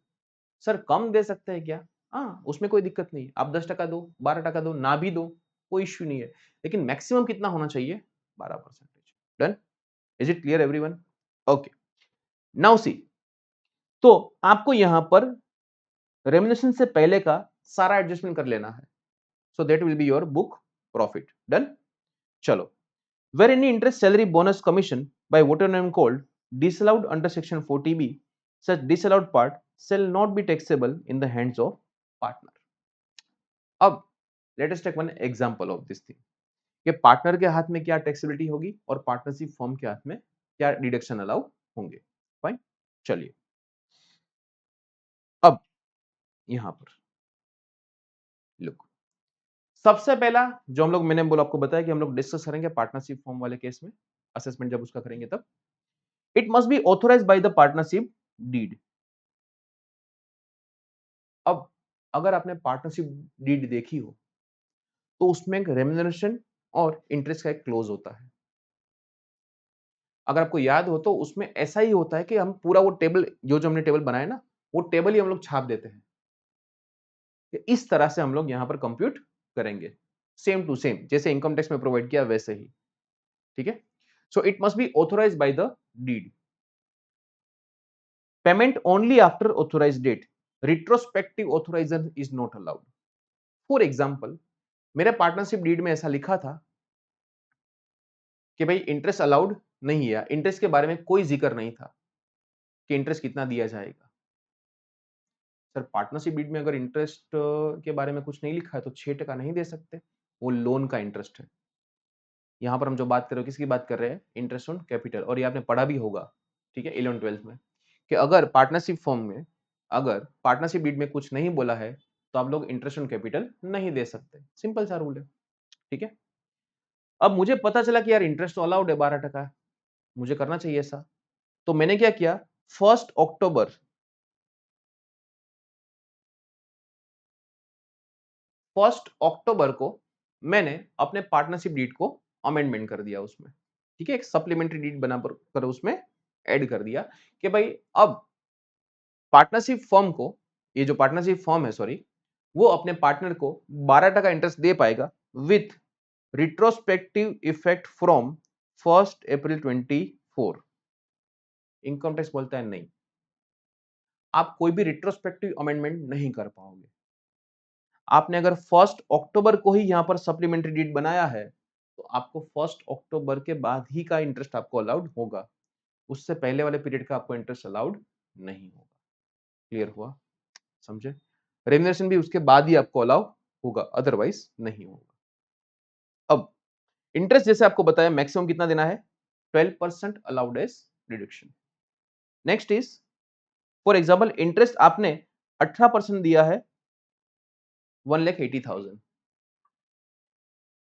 Sir कम दे सकते हैं क्या? हाँ, उसमें कोई दिक्कत नहीं है। आप 10% दो, 12% दो, ना भी दो, कोई इश्यू नहीं है। लेकिन मैक्सिमम कितना होना चाहिए? 12%। Done? Is it clear everyone? Okay. Now see, तो आपको यहां पर रेम्युनरेशन से पहले का सारा एडजस्टमेंट कर लेना है। So that will be your book profit. Done? चलो, where any interest, salary, bonus, commission by whatever name called disallowed under section 40B, such disallowed part shall not be taxable in the hands of partner. अब let us take one example of this thing, कि पार्टनर के हाथ में क्या टैक्सेबिलिटी होगी और पार्टनरशिप फर्म के हाथ में क्या डिडक्शन अलाउ होंगे। फाइन, चलिए अब यहां पर लुक, सबसे पहला जो हम लोग, मैंने बोला आपको बताया कि हम लोग डिस्कस करेंगे पार्टनरशिप फॉर्म वाले केस में, असेसमेंट जब उसका करेंगे तब, it must be authorised by the partnership deed. अब अगर आपने पार्टनरशिप डीड देखी हो तो उसमें एक रेम्युनरेशन और इंटरेस्ट का एक क्लोज होता है। अगर आपको याद हो तो उसमें ऐसा ही होता है कि हम पूरा वो टेबल, जो हमने टेबल बनाया ना, वो टेबल ही हम लोग छाप देते हैं कि इस तरह से हम लोग यहां पर कंप्यूट करेंगे, सेम टू सेम जैसे इनकम टैक्स में प्रोवाइड किया वैसे ही। ठीक है? So it must be authorised by the deed. Payment only after authorised date, retrospective authorisation is not allowed. For example, मेरे पार्टनरशिप डीड में ऐसा लिखा था कि भाई इंटरेस्ट अलाउड नहीं है, इंटरेस्ट के बारे में कोई जिक्र नहीं था कि इंटरेस्ट कितना दिया जाएगा। सर पार्टनरशिप डीड में अगर इंटरेस्ट के बारे में कुछ नहीं लिखा है तो 6% नहीं दे सकते, वो लोन का इंटरेस्ट है। यहाँ पर हम जो बात कर रहे हो किसकी बात कर रहे हैं? Interest on capital. और ये आपने पढ़ा भी होगा, ठीक है, 11th-12th में, कि अगर पार्टनरशिप फर्म में अगर पार्टनरशिप डीड में कुछ नहीं बोला है तो आप लोग इंटरेस्ट ऑन कैपिटल नहीं दे सकते। सिंपल सा रूल है। ठीक है? अब मुझे पता चला कि यार इंटरेस्ट तो अलाउड है 12%, मुझे करना चाहिए ऐसा। तो मैंने क्या किया, 1 अक्टूबर 1 अक्टूबर को मैंने अपने पार्टनरशिप डीड को अमेंडमेंट कर दिया उसमें। ठीक है? एक सप्लीमेंट्री डीड बना कर उसमें ऐड कर दिया कि भाई अब पार्टनरशिप फर्म को, ये जो पार्टनरशिप फर्म है सॉरी, वो अपने पार्टनर को 12% इंटरेस्ट दे पाएगा with retrospective effect from 1 April 24। Income tax बोलता है नहीं, आप कोई भी रिट्रोस्पेक्टिव अमेंडमेंट नहीं कर पाओगे। आपने अगर 1 अक्टूबर को ही यहां पर सप्लीमेंट्री डीड बनाया है तो आपको 1 अक्टूबर के बाद ही का इंटरेस्ट आपको अलाउड होगा, उससे पहले वाले पीरियड का आपको इंटरेस्ट अलाउड नहीं होगा। क्लियर हुआ? समझे? रेम्युनरेशन भी उसके बाद ही आपको अलाउ होगा, अदरवाइज नहीं होगा। अब इंटरेस्ट जैसे आपको बताया मैक्सिमम कितना देना है? 12% allowed as deduction. Next is, for example interest आपने 18% दिया है 1,80,000।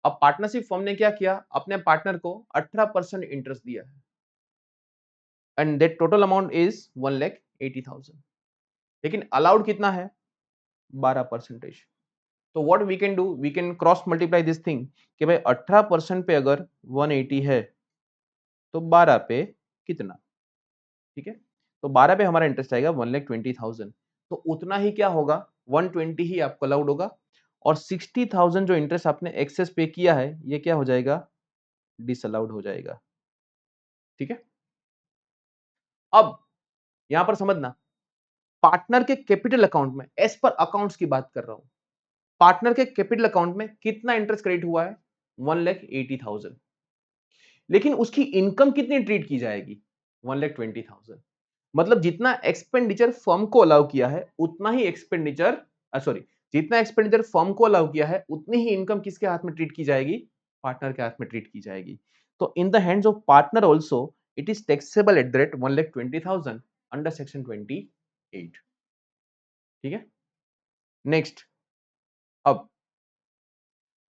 अब पार्टनरशिप फर्म ने क्या किया, अपने पार्टनर को 18% इंटरेस्ट दिया है and that total amount is 1,80,000, लेकिन अलाउड कितना है? 12%। तो what we can do, we can cross multiply this thing कि भाई 18% पे अगर 180 है तो 12 पे कितना? ठीक है, तो 12 पे हमारा इंटरेस्ट आएगा 1,20,000, तो उतना ही क्या होगा? 120 ही आपको अलाउड होगा, और 60,000 जो इंटरेस्ट आपने एक्सेस पे किया है ये क्या हो जाएगा? डिसअलाउड हो जाएगा। ठीक है? अब यहां पर समझना, पार्टनर के कैपिटल अकाउंट में, एज पर अकाउंट्स की बात कर रहा हूं, पार्टनर के कैपिटल अकाउंट में कितना इंटरेस्ट क्रेडिट हुआ है? 1,80,000। लेकिन उसकी इनकम कितनी ट्रीट की जाएगी? 1,20,000। मतलब जितना एक्सपेंडिचर फर्म को अलाउ किया है उतना ही एक्सपेंडिचर, सॉरी, जितना एक्सपेंडिचर फर्म को अलाउ किया है उतनी ही इनकम किसके हाथ में ट्रीट की जाएगी? पार्टनर के हाथ में ट्रीट की जाएगी। तो in the hands of partner also it is taxable at the rate 1,20,000 under section 28। ठीक है, नेक्स्ट। अब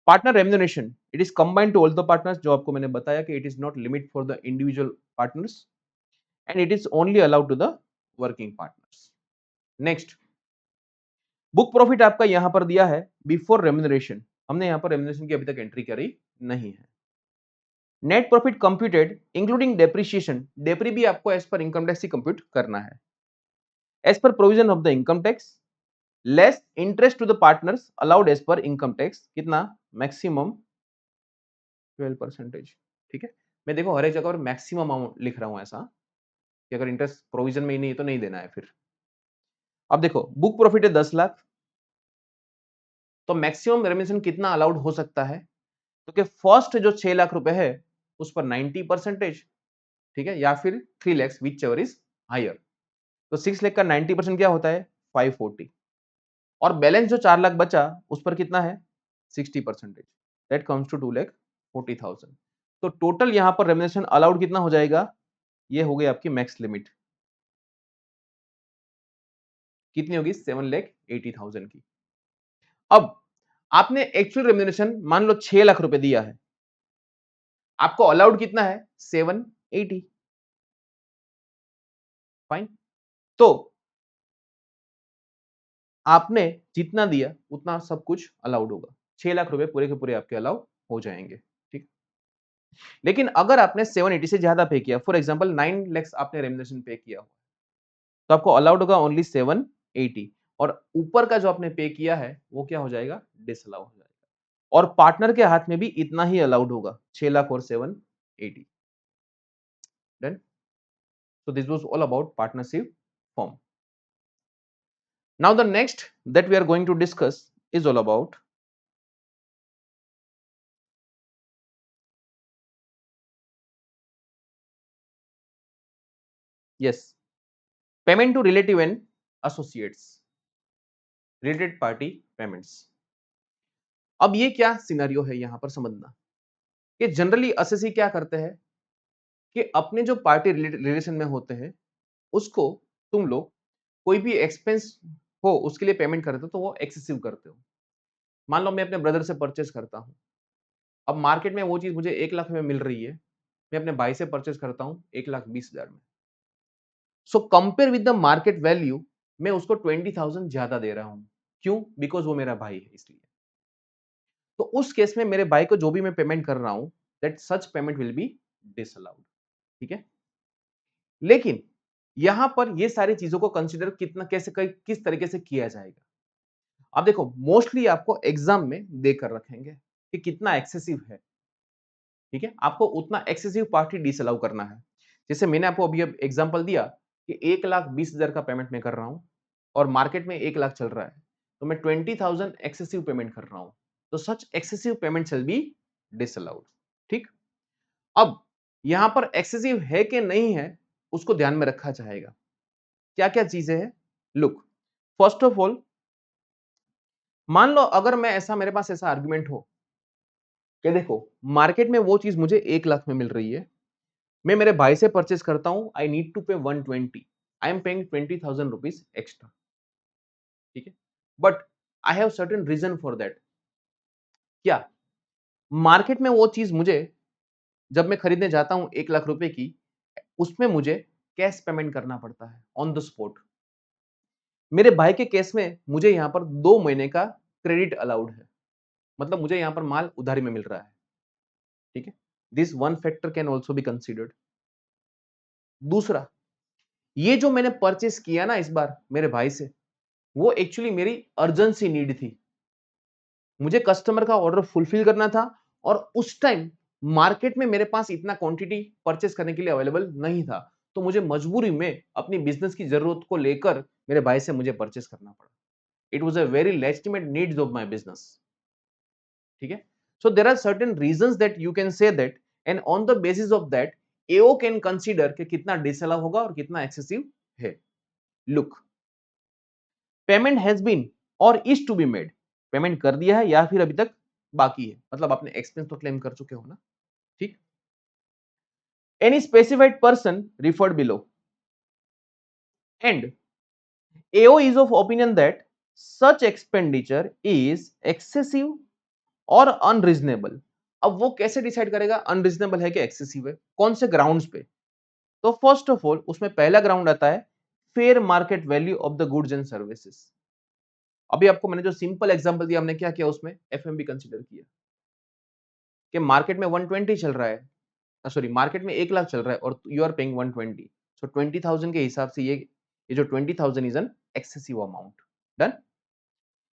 partner remuneration it is combined to all the partners, जो आपको मैंने बताया कि it is not limit for the individual partners and it is only allowed to the working partners. Next, book profit आपका यहां पर दिया है बिफोर रेम्यूनरेशन, हमने यहां पर रेम्यूनरेशन की अभी तक एंट्री करी नहीं है। Net profit computed including depreciation, डेप्री भी आपको एज पर इनकम टैक्स ही कंप्यूट करना है as per provision of the income tax, less interest to the partners allowed as per income tax, कितना? मैक्सिमम 12%। ठीक है, मैं देखो हर एक जगह पर मैक्सिमम अमाउंट लिख रहा हूं ऐसा कि अगर इंटरेस्ट प्रोविजन में ही नहीं है तो नहीं देना है फिर। अब देखो बुक प्रॉफिट है 10 लाख, तो मैक्सिमम रेम्यूनरेशन कितना अलाउड हो सकता है? तो कि फर्स्ट जो 6 लाख रुपए है उस पर 90%, ठीक है, या फिर 3 lakhs whichever is higher. तो 6 लाख का 90% क्या होता है? 540। और बैलेंस जो 4 लाख बचा उस पर कितना है? 60%, दैट कम्स टू 2,40,000। तो टोटल यहां पर रेम्यूनरेशन अलाउड कितना हो जाएगा? ये हो गई आपकी मैक्स लिमिट, कितनी होगी? 7,80,000 की। अब आपने एक्चुअल रेम्यूनरेशन मान लो 6 लाख रुपए दिया है, आपको अलाउड कितना है? 780। फाइन। तो आपने जितना दिया उतना सब कुछ अलाउड होगा, 6 लाख रुपए पूरे के पूरे आपके अलाउ हो जाएंगे। ठीक, लेकिन अगर आपने 780 से ज्यादा पे किया, फॉर एग्जांपल 9 lakhs आपने रेम्यूनरेशन पे किया हो, तो आपको अलाउड होगा ओनली 780, और ऊपर का जो आपने पे किया है वो क्या हो जाएगा? डिसअलाउ हो जाएगा। और पार्टनर के हाथ में भी इतना ही अलाउड होगा, 6 लाख और 780। Done. So this was all about partnership form. Now the next that we are going to discuss is all about yes, payment to relative and associates, related party payments. अब ये क्या सिनेरियो है यहां पर समझना कि जनरली असेसी क्या करते हैं कि अपने जो पार्टी रिलेशन में होते हैं उसको तुम लोग कोई भी एक्सपेंस हो उसके लिए पेमेंट करते हो तो वो एक्सेसिव करते हो। मान लो मैं अपने ब्रदर से परचेस करता हूँ, अब मार्केट में वो चीज मुझे 1 लाख में मिल रही है, मैं अपने भाई से परचेस करता हूँ 1,20,000 में। So compare with the market value मैं उसको 20,000 ज्यादा दे रहा हूं। क्यों? बिकॉज वो मेरा भाई है इसलिए। तो उस केस में मेरे भाई को जो भी मैं पेमेंट कर रहा हूं that such payment will be disallowed. ठीक है, लेकिन यहां पर ये सारी चीजों को कंसीडर कितना कैसे किस तरीके से किया जाएगा। अब देखो मोस्टली आपको एग्जाम में देकर रखेंगे कि कितना एक्सेसिव है। ठीक है, आपको उतना एक्सेसिव पार्टी डिसअलाउ करना है। जैसे मैंने आपको अभी अब एग्जांपल दिया कि 1,20,000 का पेमेंट मैं कर रहा हूं और मार्केट में 1 लाख चल रहा है, तो मैं 20,000 एक्सेसिव पेमेंट कर रहा हूं, तो such excessive payment shall be disallowed. ठीक, अब यहां पर एक्सेसिव है कि नहीं है उसको ध्यान में रखा जाएगा। क्या क्या चीजें हैं? लुक, फर्स्ट ऑफ ऑल मान लो अगर मैं ऐसा मेरे पास ऐसा आर्गुमेंट हो कि देखो मार्केट में वो चीज मुझे 1 लाख में मिल रही है, मैं मेरे भाई से परचेस करता हूं, I need to pay 120, I am paying 20,000 rupees extra. ठीक है, but I have certain reason for that. क्या? मार्केट में वो चीज मुझे जब मैं खरीदने जाता हूं 1 लाख रुपए की, उसमें मुझे कैश पेमेंट करना पड़ता है ऑन द स्पॉट। मेरे भाई के केस में मुझे यहां पर 2 महीने का क्रेडिट अलाउड है, मतलब मुझे यहां पर माल उधारी में मिल रहा है। ठीक है, this one factor can also be considered. दूसरा, ये जो मैंने परचेस किया ना इस बार मेरे भाई से, वो एक्चुअली मेरी अर्जेंसी नीड थी, मुझे कस्टमर का ऑर्डर फुलफिल करना था और उस टाइम मार्केट में मेरे पास इतना क्वांटिटी परचेस करने के लिए अवेलेबल नहीं था। तो मुझे मजबूरी में अपनी बिजनेस की जरूरत को लेकर मेरे भाई से मुझे परचेस करना पड़ा। It was a very legitimate needs of my business. ठीक है, so there are certain reasons that you can say that, and on the basis of that AO can consider कि कितना डिसअलाउ होगा और कितना एक्सेसिव है। लुक, पेमेंट हैज बीन और is to be made, payment कर दिया है या फिर अभी तक बाकी है, मतलब आपने एक्सपेंस तो क्लेम कर चुके हो ना। ठीक, any specified person referred below, and AO is of opinion that such expenditure is excessive और अनरीजनेबल। अब वो कैसे डिसाइड करेगा अनरीजनेबल है कि एक्सेसिव है, कौन से ग्राउंड्स पे? तो फर्स्ट ऑफ ऑल उसमें पहला ग्राउंड आता है fair market value of the goods and services. अभी आपको मैंने जो सिंपल एग्जांपल दिया, हमने क्या किया उसमें एफएमबी कंसीडर किया कि मार्केट में 120 चल रहा है, सॉरी मार्केट में 1 लाख चल रहा है और यू आर पेइंग 120, सो 20,000 के हिसाब से ये जो 20,000 is an excessive amount. Done?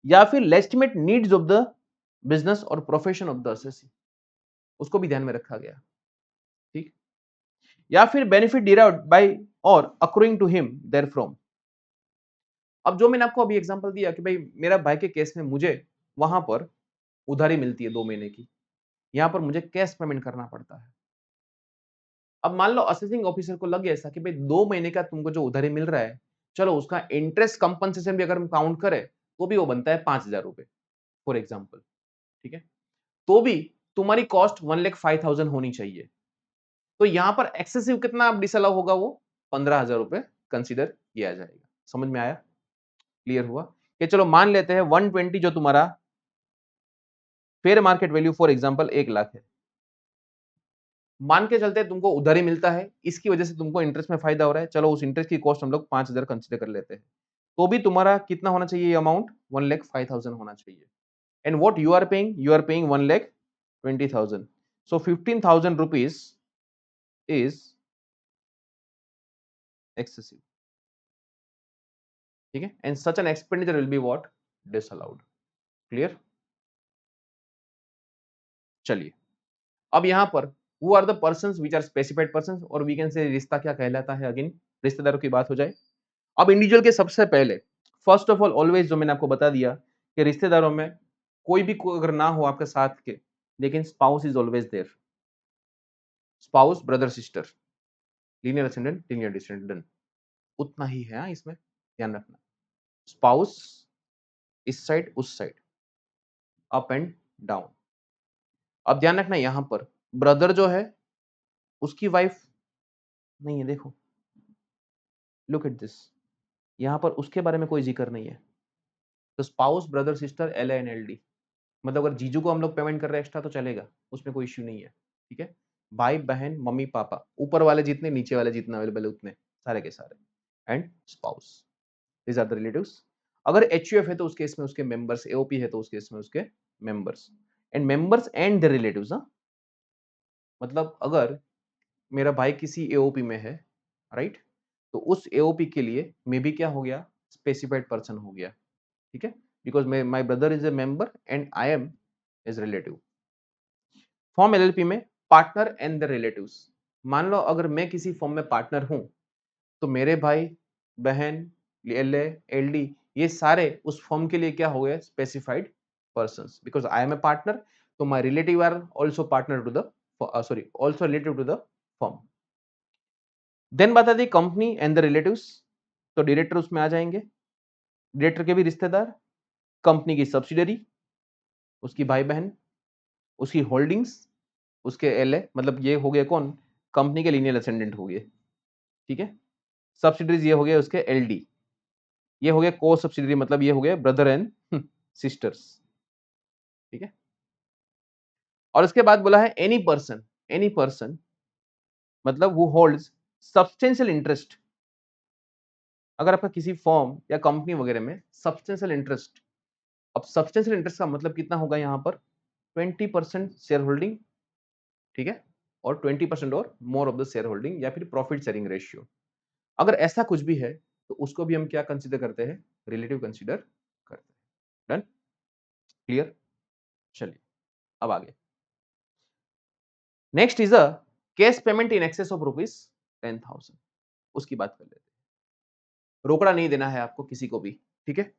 या फिर legitimate needs of the business और प्रोफेशन ऑफ द असेसी, उसको भी ध्यान में रखा गया। ठीक, या फिर बेनिफिट डिराइव्ड बाय और accruing to him therefrom. अब जो मैंने आपको अभी एग्जांपल दिया कि भाई मेरा भाई के केस में मुझे वहां पर उधारी मिलती है 2 महीने की, यहां पर मुझे कैश पेमेंट करना पड़ता है। अब मान लो असेसिंग ऑफिसर को लगे ऐसा कि भाई 2 महीने का तुमको जो उधारी मिल रहा है, चलो उसका इंटरेस्ट कंपनसेशन भी अगर हम काउंट करें तो भी वो बनता है 5,000 रुपए फॉर एग्जाम्पल। ठीक है, तो भी तुम्हारी कॉस्ट 1,05,000 होनी चाहिए। तो यहां पर एक्सेसिव कितना डिसअलाउ होगा, वो 15,000 रुपए कंसीडर किया जाएगा। समझ में आया? क्लियर हुआ? कि चलो मान लेते हैं 120 जो तुम्हारा fair market value for example 1 lakh है, मान के चलते हैं तुमको उधारी मिलता है, इसकी वजह से तुमको इंटरेस्ट में फायदा हो रहा है, चलो उस इंटरेस्ट की कॉस्ट हम लोग 5,000 कंसीडर कर लेते हैं, तो भी तुम्हारा कितना होना चाहिए ये अमाउंट 1,05,000 होना चाहिए। And what you are paying 1,20,000, so 15,000 rupees is excessive। ठीक है, and such an expenditure will be what disallowed. Clear? चलिए, अब यहां पर who are the persons which are specified persons, और वी कैन से रिश्ता क्या कहलाता है, अगेन रिश्तेदारों की बात हो जाए। अब इंडिविजुअल के सबसे पहले फर्स्ट ऑफ ऑल ऑलवेज जो मैंने आपको बता दिया कि रिश्तेदारों में कोई भी अगर ना हो आपके साथ के, लेकिन spouse is always there. Spouse, brother, sister, lineal ascendant, lineal descendant, उतना ही है। हाँ, इसमें ध्यान रखना, स्पाउस इस साइड उस साइड, अप एंड डाउन। अब ध्यान रखना यहां पर ब्रदर जो है उसकी वाइफ नहीं है, देखो लुक एट दिस, यहां पर उसके बारे में कोई जिक्र नहीं है। तो spouse, brother, sister, L N L D, मतलब अगर जीजू को हम लोग पेमेंट कर रहे हैं एक्स्ट्रा तो चलेगा, उसमें कोई इश्यू नहीं है। ठीक है, भाई बहन मम्मी पापा, ऊपर वाले जितने नीचे वाले जितने अवेलेबल है उतने सारे के सारे, and spouse, these are the relatives. अगर एचयूएफ है तो उस केस में उसके मेंबर्स, एओपी है तो उस केस में उसके members, and members and the relatives. हाँ, मतलब अगर मेरा भाई किसी एओपी में है, राइट, तो उस एओपी के लिए मे बी क्या हो गया, स्पेसिफाइड पर्सन हो गया। ठीक है, because my brother is a member and I am is relative. Form LLP में पार्टनर एंड द रिलेटिव्स, मान लो अगर मैं किसी फॉर्म में पार्टनर हूं तो मेरे भाई बहन एलए एलडी ये सारे उस फॉर्म के लिए क्या हो गए, specified persons, because I am a partner, तो my relative are also partner to the sorry also relative to the firm. Then बात आती है कंपनी एंड द रिलेटिव्स, तो डायरेक्टर उसमें आ जाएंगे, डायरेक्टर के भी रिश्तेदार, कंपनी की सब्सिडरी, उसकी भाई बहन, उसकी होल्डिंग्स, उसके एलए, मतलब ये हो गए कौन, कंपनी के लीनियर असेंडेंट हो गए। ठीक है, सब्सिडरीज ये हो गए उसके एलडी, ये हो गए को सब्सिडरी, मतलब ये हो गए ब्रदर एंड सिस्टर्स। ठीक है, और उसके बाद बोला है एनी पर्सन मतलब वो होल्ड्स सब्सटेंशियल इंटरेस्ट। अगर आपका किसी फॉर्म या कंपनी वगैरह में सब्सटेंशियल इंटरेस्ट, अब सब्सटेंशियल इंटरेस्ट का मतलब कितना होगा यहाँ पर 20% शेयर होल्डिंग। ठीक है, और 20% और more of the share holding, या फिर प्रॉफिट शेयरिंग रेशियो, अगर ऐसा कुछ भी है तो उसको भी हम क्या कंसीडर करते हैं, रिलेटिव कंसीडर करते हैं। डन? क्लियर? चलिए, अब आगे next is a cash payment in excess of rupees 10,000। उसकी बात कर लेते हैं। रोकड़ा नहीं देना है आपको किसी को भी, ठीक है?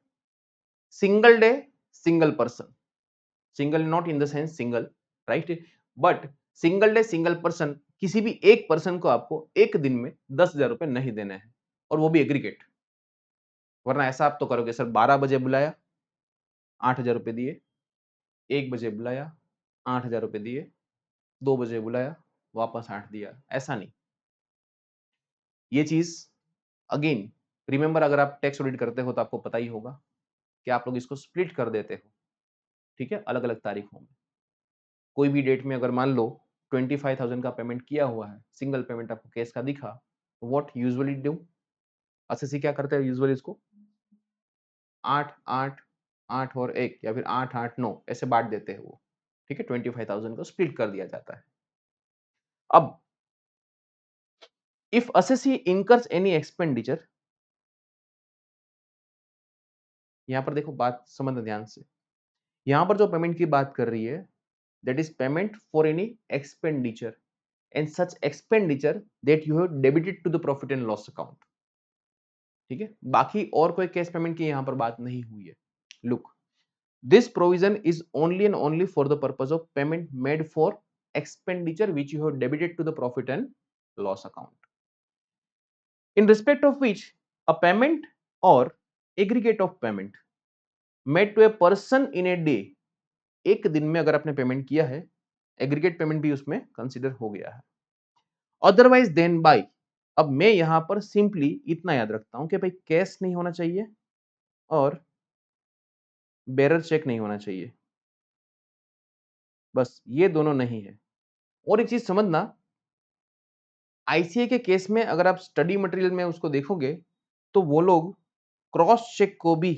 Single day, single person, single not in the sense single, right? But single day, single person, किसी भी एक पर्सन को आपको एक दिन में 10,000 रुपए नहीं देने हैं, और वो भी एग्रीगेट। वरना ऐसा आप तो करोगे, सर 12 बजे बुलाया, 8,000 रुपए दिए, 1 बजे बुलाया, 8,000 रुपए दिए, 2 बजे बुलाया, वापस 8 दिया, ऐसा नहीं। ये चीज अगेन रिमेंबर, अगर आप टैक्स ऑडिट करते हो तो आपको पता ही होगा कि आप लोग इसको स्प्लिट कर देते हो, ठीक है, अलग अलग तारीखों में। कोई भी डेट में अगर मान लो 25,000 का पेमेंट किया हुआ है, सिंगल पेमेंट आपको केस का दिखा, व्हाट यूजुअली डू, एसएससी क्या करते हैं यूजुअली इसको 8 8 8 और 1 या फिर 8 8 9 ऐसे बांट देते हैं वो, ठीक है, 25,000 को स्प्लिट कर दिया जाता है। अब if SSC incurs any expenditure, यहां पर देखो बात समझना ध्यान से, यहां पर जो पेमेंट की बात कर रही है that is payment for any expenditure and such expenditure that you have debited to the profit and loss account, ठीक है, बाकी और कोई कैश पेमेंट की यहां पर बात नहीं हुई है। Look, this provision is only and only for the purpose of payment made for expenditure which you have debited to the profit and loss account, in respect of which a payment or aggregate of payment made to a person in a day, एक दिन में अगर आपने पेमेंट किया है, एग्रीगेट पेमेंट भी उसमें कंसिडर हो गया है। अदरवाइज देन बाय, अब मैं यहां पर सिंपली इतना याद रखता हूं कि भाई कैश नहीं होना चाहिए और बेरर चेक नहीं होना चाहिए, बस ये दोनों नहीं है। और एक चीज समझना, आईसीए के केस में अगर आप स्टडी मटेरियल में उसको देखोगे तो वो लोग क्रॉस चेक को भी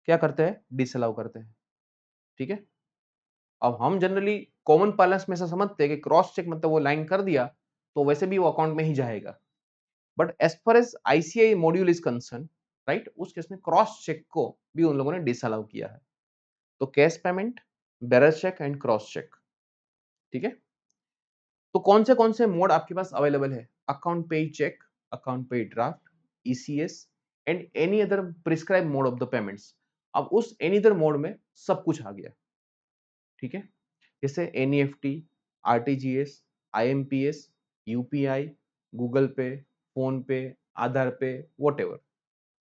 क्या करते हैं, डिसअलाउ करते हैं, ठीक है। अब हम जनरली कॉमन पार्लेंस में ऐसा समझते हैं कि क्रॉस चेक मतलब वो लाइन कर दिया तो वैसे भी वो अकाउंट में ही जाएगा, but as far as ICI module is concern, right, उस केस में क्रॉस चेक को भी उन लोगों ने डिसअलाउ किया है। तो cash payment, bearer cheque and cross cheque, ठीक है। तो कौन से मोड आपके पास अवेलेबल है, account payee cheque, account payee draft, ECS and any other prescribe mode of the payments. अब उस एनी अदर मोड में सब कुछ आ गया, ठीक है, जैसे NEFT, RTGS, IMPS, UPI, Google पे, फोन पे, आधार पे, whatever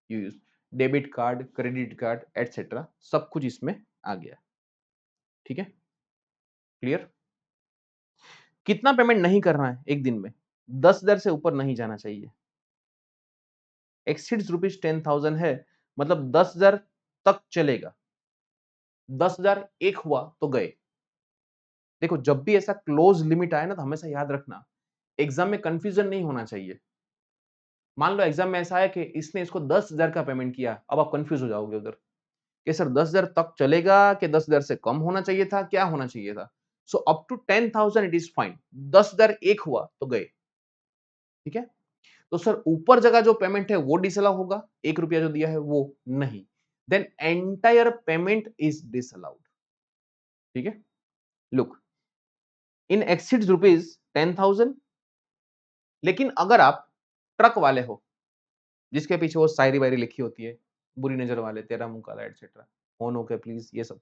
you use, debit card, credit card etcetera, सब कुछ इसमें आ गया, ठीक है, क्लियर। कितना पेमेंट नहीं करना है एक दिन में, 10,000 से ऊपर नहीं जाना चाहिए। एक्सीड्स रुपीज 10,000 है मतलब 10,000 तक चलेगा, 10,000 एक हुआ तो गए। देखो जब भी ऐसा क्लोज लिमिट आए ना तो हमेशा याद रखना, एग्जाम में कंफ्यूजन नहीं होना चाहिए। मान लो एग्जाम में ऐसा है कि इसने इसको 10,000 का पेमेंट किया, अब आप कंफ्यूज हो जाओगे उधर कि सर 10,000 तक चलेगा कि 10,000 से कम होना चाहिए था, क्या होना चाहिए था। So up to 10,000 it is fine, 10,000 एक हुआ तो गए, ठीक है। तो सर ऊपर जगह जो पेमेंट है वो डिसअलाउ होगा, 1 रुपया जो दिया है वो नहीं, then entire payment is disallowed, ठीक है। लुक, इन एक्सीड्स रुपीज 10,000, लेकिन अगर आप ट्रक वाले हो जिसके पीछे वो शायरी वायरी लिखी होती है, बुरी नजर वाले, तेरा मुंह काला एटसेट्रा, फोन ओके प्लीज, ये सब।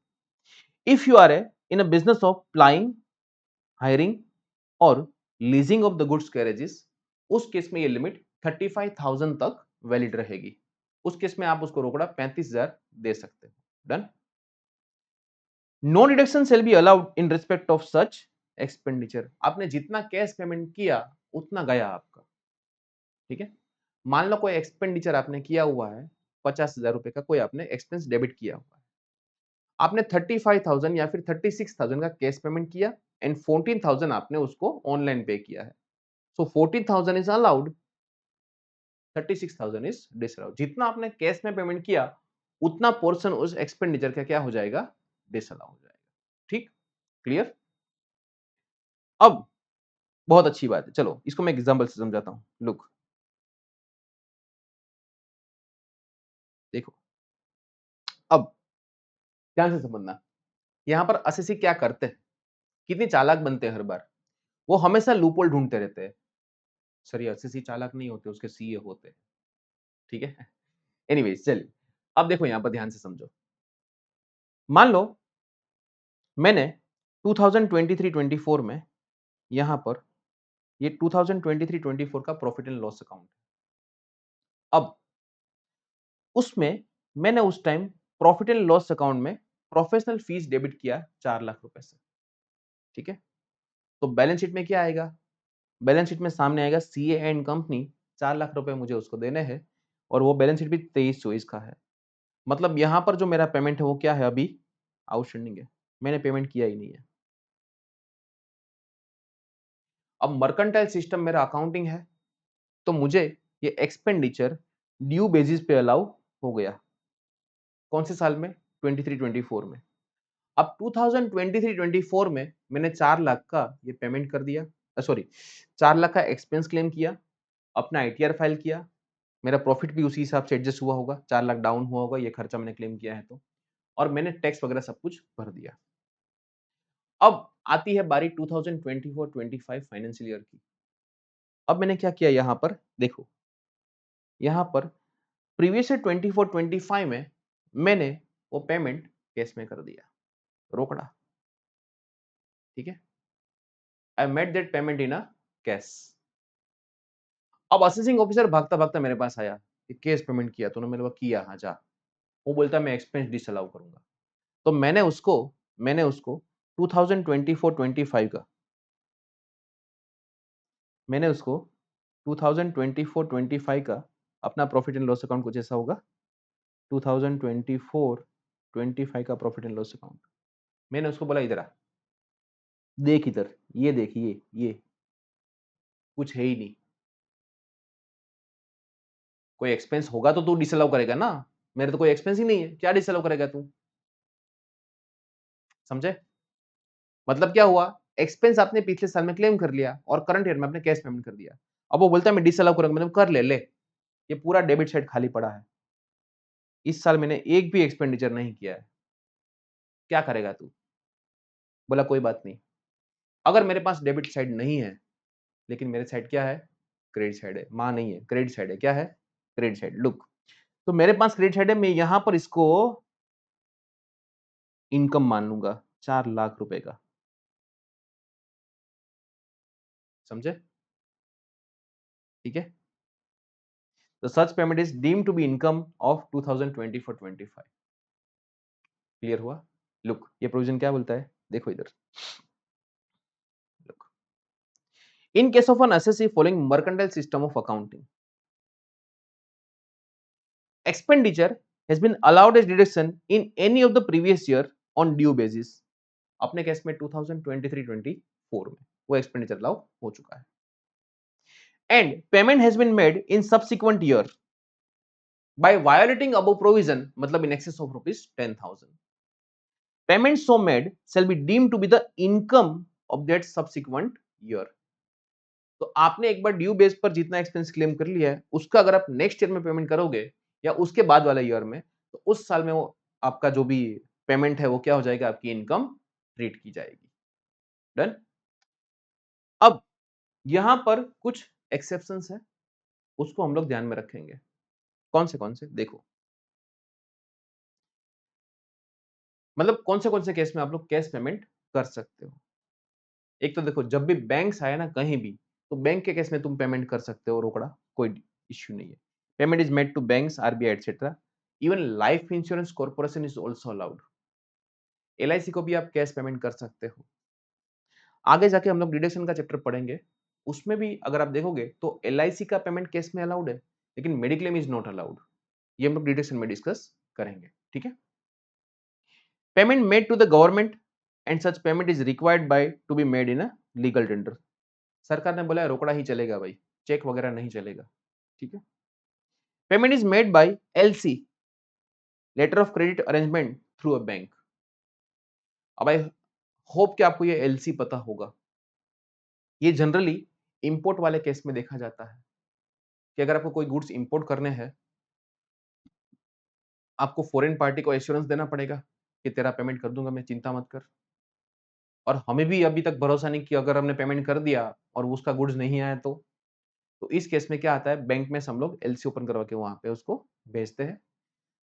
If you are in a business of plying, hiring और leasing of the goods carriages, उस केस में ये लिमिट 35,000 तक वैलिड रहेगी। उस केस में आप उसको रोकड़ा 35,000 दे सकते हो। Done. No deduction shall be allowed in respect of such expenditure, आपने जितना कैश पेमेंट किया उतना गया आपका, ठीक है। मान लो कोई एक्सपेंडिचर आपने किया हुआ है 50,000 रुपए का, कोई आपने एक्सपेंस डेबिट किया हुआ है, आपने 35,000 या फिर 36,000 का कैश पेमेंट किया एंड 14,000 आपने उसको ऑनलाइन पे किया है, सो 14,000 इज अलाउड, 36,000 इज डिसअलाउड। जितना आपने कैश में पेमेंट किया उतना पोर्शन उस एक्सपेंडिचर का क्या हो जाएगा, डिसअलाउ हो जाएगा, ठीक, क्लियर। अब बहुत अच्छी बात है, चलो इसको मैं एग्जांपल से समझाता हूं। लुक, देखो अब ध्यान से समझना, यहां पर एसएससी क्या करते हैं, कितनी चालाक बनते हैं हर बार, वो हमेशा लूपहोल ढूंढते रहते हैं। सॉरी, एसएससी चालाक नहीं होते, उसके सीए होते हैं, ठीक है? एनीवेज़ चलिए, अब देखो यहाँ पर ध्यान से समझो। मान लो मैंने 2023-24 में यहाँ पर ये 2023-24 का प्रॉफिट एंड लॉस अकाउंट। अब उसमें मैंने उस time profit and loss account में प्रोफेशनल फीस डेबिट किया 4 लाख रुपए से, ठीक है? तो बैलेंस शीट में क्या आएगा? बैलेंस शीट में सामने आएगा सीए एंड कंपनी 4 लाख रुपए मुझे उसको देने हैं और वो बैलेंस शीट भी 23-24 का है। मतलब यहाँ पर जो मेरा पेमेंट है वो क्या है अभी? आउटस्टैंडिंग है। मैंने पेमेंट किया ही नहीं है। अब मर्केंटाइल सिस्टम मेरा अकाउंटिंग है, तो मुझे ये एक्सपेंडिचर ड्यू बेसिस पे अलाउ हो गया। कौन से साल में? 23-24 में। अब 2023-24 में मैंने 4 लाख का ये पेमेंट कर दिया, सॉरी 4 लाख का एक्सपेंस क्लेम किया, अपना आईटीआर फाइल किया, मेरा प्रॉफिट भी उसी हिसाब से एडजस्ट हुआ होगा, 4 लाख डाउन हुआ होगा, ये खर्चा मैंने क्लेम किया है तो, और मैंने टैक्स वगैरह सब कुछ भर दिया। अब आती है बारी 2024-25 फाइनेंशियल ईयर की। अब मैंने क्या किया यहाँ पर देखो, यहाँ पर प्रीवियस ईयर 24-25 में मैंने वो पेमेंट कैश में कर दिया, रोकड़ा, ठीक है? I made that payment in a cash. अब असेसिंग ऑफिसर भागता-भागता मेरे पास आया कि कैश पेमेंट किया तूने? मैंने बोला किया, हाँ जा। वो बोलता है मैं एक्सपेंस डिसअलाउ करूँगा। तो मैंने उसको 2024-25 का मैंने उसको 2024-25 का अपना प्रॉफिट एंड लॉस अकाउंट कुछ ऐसा होगा, 2024-25 का प्रॉफिट एंड लॉस अकाउंट। मैंने उसको बोला इधर आ, देख इधर, ये देख ये कुछ है ही नहीं। कोई एक्सपेंस होगा तो तू डिसअलाउ करेगा ना, मेरे तो कोई एक्सपेंस ही नहीं है, क्या डिसअलाउ करेगा तू? समझे? मतलब क्या हुआ? एक्सपेंस आपने पिछले साल में क्लेम कर लिया और करंट ईयर में आपने कैश पेमेंट कर दिया। अब वो बोलता है मैं डिसअलाउ करूँगा, मैंने कर ले, ये पूरा डेबिट साइड खाली पड़ा है। इस साल मैंने एक भी एक्सपेंडिचर नहीं किया है। क्या करेगा तू? बोला कोई बात नहीं। अगर मेरे पास डेबिट साइड नहीं है, लेकिन मेरे साइड क्या है? क्रेडिट साइड है। माँ नहीं है, क्रेडिट साइड है। क्या है? Credit side. लुक, तो मेरे पास क्रेडिट साइड है, मैं यहाँ पर इसको इनकम मान लूँगा 4 लाख रुपए का। समझे? ठीक है? तो such payment is deemed to be income of 2024-25। Clear हुआ? लुक, ये प्रोविजन क्या बोलता है? देखो इधर। Look, in case of an assessee following mercantile system of accounting, expenditure has been allowed as deduction in any of the previous year on due basis। अपने केस में 2023-24 में वो एक्सपेंडिचर अलाउ हो चुका है। And payment has been made in subsequent year by violating above provision, मतलब in excess of ₹10,000। Payments so made shall be deemed to be the income of that subsequent year। तो आपने एक बार ड्यू बेस पर जितना एक्सपेंस क्लेम कर लिया है, उसका अगर आप नेक्स्ट ईयर में पेमेंट करोगे या उसके बाद वाले ईयर में, तो उस साल में वो आपका जो भी पेमेंट है वो क्या हो जाएगा? आपकी इनकम ट्रीट की जाएगी। डन? अब यहां पर कुछ एक्सेप्शंस है, उसको हम लोग ध्यान में रखेंगे। कौन से देखो, मतलब कौन से केस में आप लोग कैश पेमेंट कर सकते हो। एक तो देखो, जब भी बैंक्स आए ना कहीं भी, तो बैंक के केस में तुम पेमेंट कर सकते हो रोकड़ा, कोई इश्यू नहीं है। Payment is made to banks, RBI etcetera. Even life insurance corporation is also allowed. LIC को भी आप कैश पेमेंट कर सकते हो। आगे जाके हम लोग डिडक्शन का चैप्टर पढ़ेंगे, उसमें भी अगर आप देखोगे तो एलआईसी का पेमेंट कैश में अलाउड है, लेकिन मेडिक्लेम इज नॉट अलाउड। ये हम लोग डिडक्शन में डिस्कस करेंगे, ठीक है? Payment made to the government and such payment is required by to be made in a legal tender. सरकार ने बोला है रोकड़ा ही चलेगा भाई, चेक वगैरह नहीं चलेगा, ठीक है? Payment is made by LC, letter of credit arrangement through a bank. अब आई होप कि आपको ये एलसी पता होगा। ये जनरली इंपोर्ट वाले केस में देखा जाता है कि अगर आपको कोई गुड्स इंपोर्ट करने हैं, आपको फॉरेन पार्टी को एश्योरेंस देना पड़ेगा कि तेरा पेमेंट कर दूंगा मैं, चिंता मत कर। और हमें भी अभी तक भरोसा नहीं कि अगर हमने पेमेंट कर दिया और उसका गुड्स नहीं आया तो तो इस केस में क्या आता है, बैंक में से हम लोग एलसी ओपन करवा के वहां पे उसको भेजते हैं,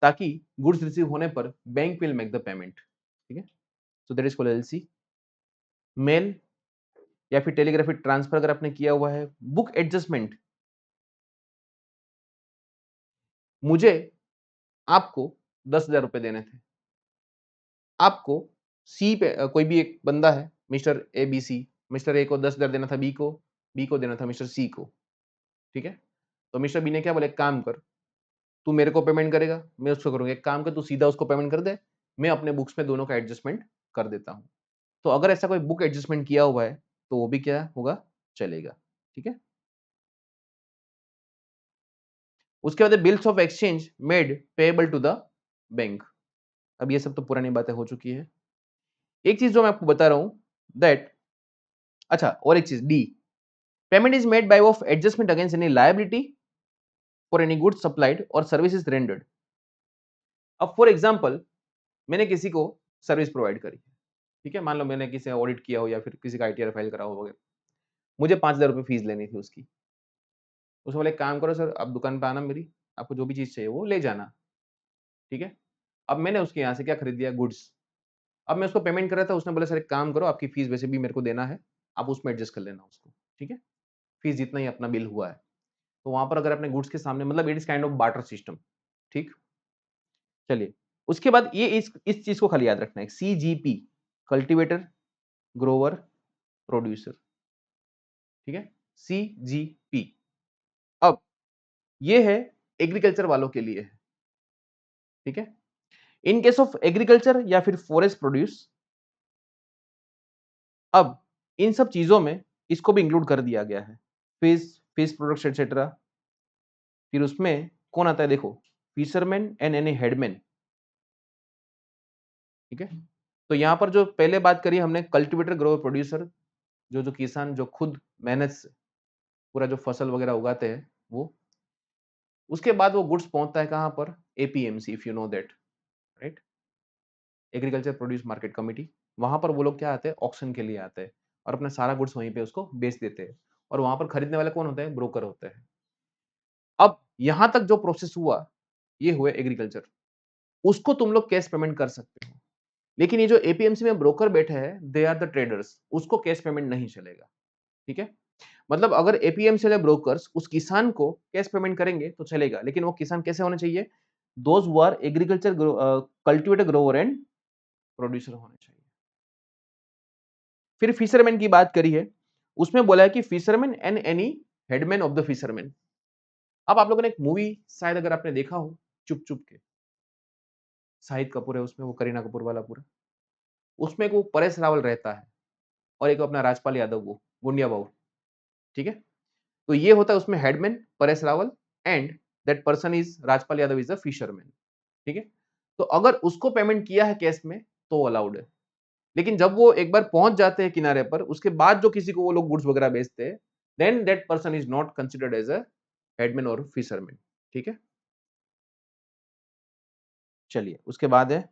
ताकि गुड्स रिसीव होने पर bank will make the payment. ठीक है, so that is called LC. Mail या फिर टेलीग्राफिक ट्रांसफर अगर आपने किया हुआ है। बुक एडजस्टमेंट, मुझे आपको 10,000 रुपए देने थे, आपको सी पे कोई भी एक बंदा है, mister A B C, mister A को 10,000 देना था बी को देना था मिस्टर सी को। ठीक है, तो मिस्टर बी ने क्या बोला, एक काम कर, तू मेरे को पेमेंट करेगा, मैं उसको करूंगा, एक काम कर तू सीधा उसको पेमेंट कर दे, मैं अपने बुक्स में दोनों का एडजस्टमेंट कर देता हूँ। तो अगर ऐसा कोई बुक एडजस्टमेंट किया हुआ है तो वो भी क्या होगा, चलेगा। ठीक है, उसके बाद bills of exchange made payable to the bank. अब ये सब तो पुरानी बातें हो चुकी है। एक चीज जो मैं आपको बता रहा हूं दैट, अच्छा और एक चीज D, payment is made bye of adjustment against any liability for any goods supplied और सर्विसेज रेंडर्ड। अब फॉर एग्जांपल, मैंने किसी को सर्विस प्रोवाइड करी, ठीक है, मान लो मैंने किसी ऑडिट किया हो या फिर किसी का आईटीआर फाइल करा हो वगैरह, मुझे 5,000 रुपये फीस लेनी थी उसकी। उसने बोले एक काम करो सर, आप दुकान पे आना मेरी, आपको जो भी चीज चाहिए वो ले जाना। ठीक है, अब मैंने उसके यहाँ से क्या खरीद लिया, गुड्स। अब मैं उसको पेमेंट कर रहा था, उसने बोला सर एक काम करो, आपकी फीस वैसे भी मेरे को देना है, आप उसमें एडजस्ट कर लेना उसको। ठीक है, फीस जितना ही अपना बिल हुआ है। तो वहां पर अगर अपने गुड्स के सामने, मतलब it is kind of barter system. ठीक, चलिए, उसके बाद ये इस चीज को खाली याद रखना है, सीजीपी, कल्टीवेटर, ग्रोवर, प्रोड्यूसर। ठीक है, सीजीपी। अब ये है एग्रीकल्चर वालों के लिए है। ठीक है, इन केस ऑफ एग्रीकल्चर या फिर फॉरेस्ट प्रोड्यूस, अब इन सब चीजों में इसको भी इंक्लूड कर दिया गया है, फिश, फिश प्रोडक्ट्स एटसेट्रा। फिर उसमें कौन आता है, देखो, फिशरमैन एंड एनी हेडमैन। ठीक है, तो यहां पर जो पहले बात करी हमने, कल्टीवेटर, ग्रोवर, प्रोड्यूसर, जो जो किसान जो खुद मेहनत से पूरा जो फसल वगैरह उगाते हैं वो, उसके बाद वो गुड्स पहुंचता है कहां पर, APMC, if you know that, right, agriculture produce market committee. वहां पर वो लोग क्या आते हैं, ऑक्शन के लिए आते हैं और अपना सारा गुड्स वहीं पे उसको बेच देते हैं। और वहां पर खरीदने वाले कौन होते हैं, ब्रोकर होते हैं। अब यहां तक जो प्रोसेस हुआ, ये हुए एग्रीकल्चर, उसको तुम लोग कैश पेमेंट कर सकते हो। लेकिन ये जो एपीएमसी में ब्रोकर बैठे हैं, दे आर द ट्रेडर्स, उसको कैश पेमेंट नहीं चलेगा। ठीक है, मतलब अगर एपीएमसी वाले ब्रोकर्स उस किसान को कैश पेमेंट करेंगे तो चलेगा, लेकिन वो किसान कैसे होने चाहिए, those who are agriculture cultivator, grower and producer होने चाहिए। फिर फिशरमैन की बात करी है, उसमें बोला है कि fisherman and any headman of the fisherman. अब आप लोगों ने एक मूवी शायद अगर आपने देखा हो, चुप चुप के, शाहिद कपूर है उसमें, वो करीना कपूर वाला पूरा, उसमें एक वो परेश रावल रहता है और एक अपना राजपाल यादव, वो गुंडिया बाबू। ठीक है, तो ये होता है उसमें headman Paresh Rawal, and that person is Rajpal Yadav is a fisherman. ठीक है, तो अगर उसको पेमेंट किया है कैश में तो अलाउड है। लेकिन जब वो एक बार पहुंच जाते हैं किनारे पर, उसके बाद जो किसी को वो लोग गुड्स वगैरह बेचते हैं, then that person is not considered as a headman और फिशरमैन। ठीक है, चलिए, उसके बाद है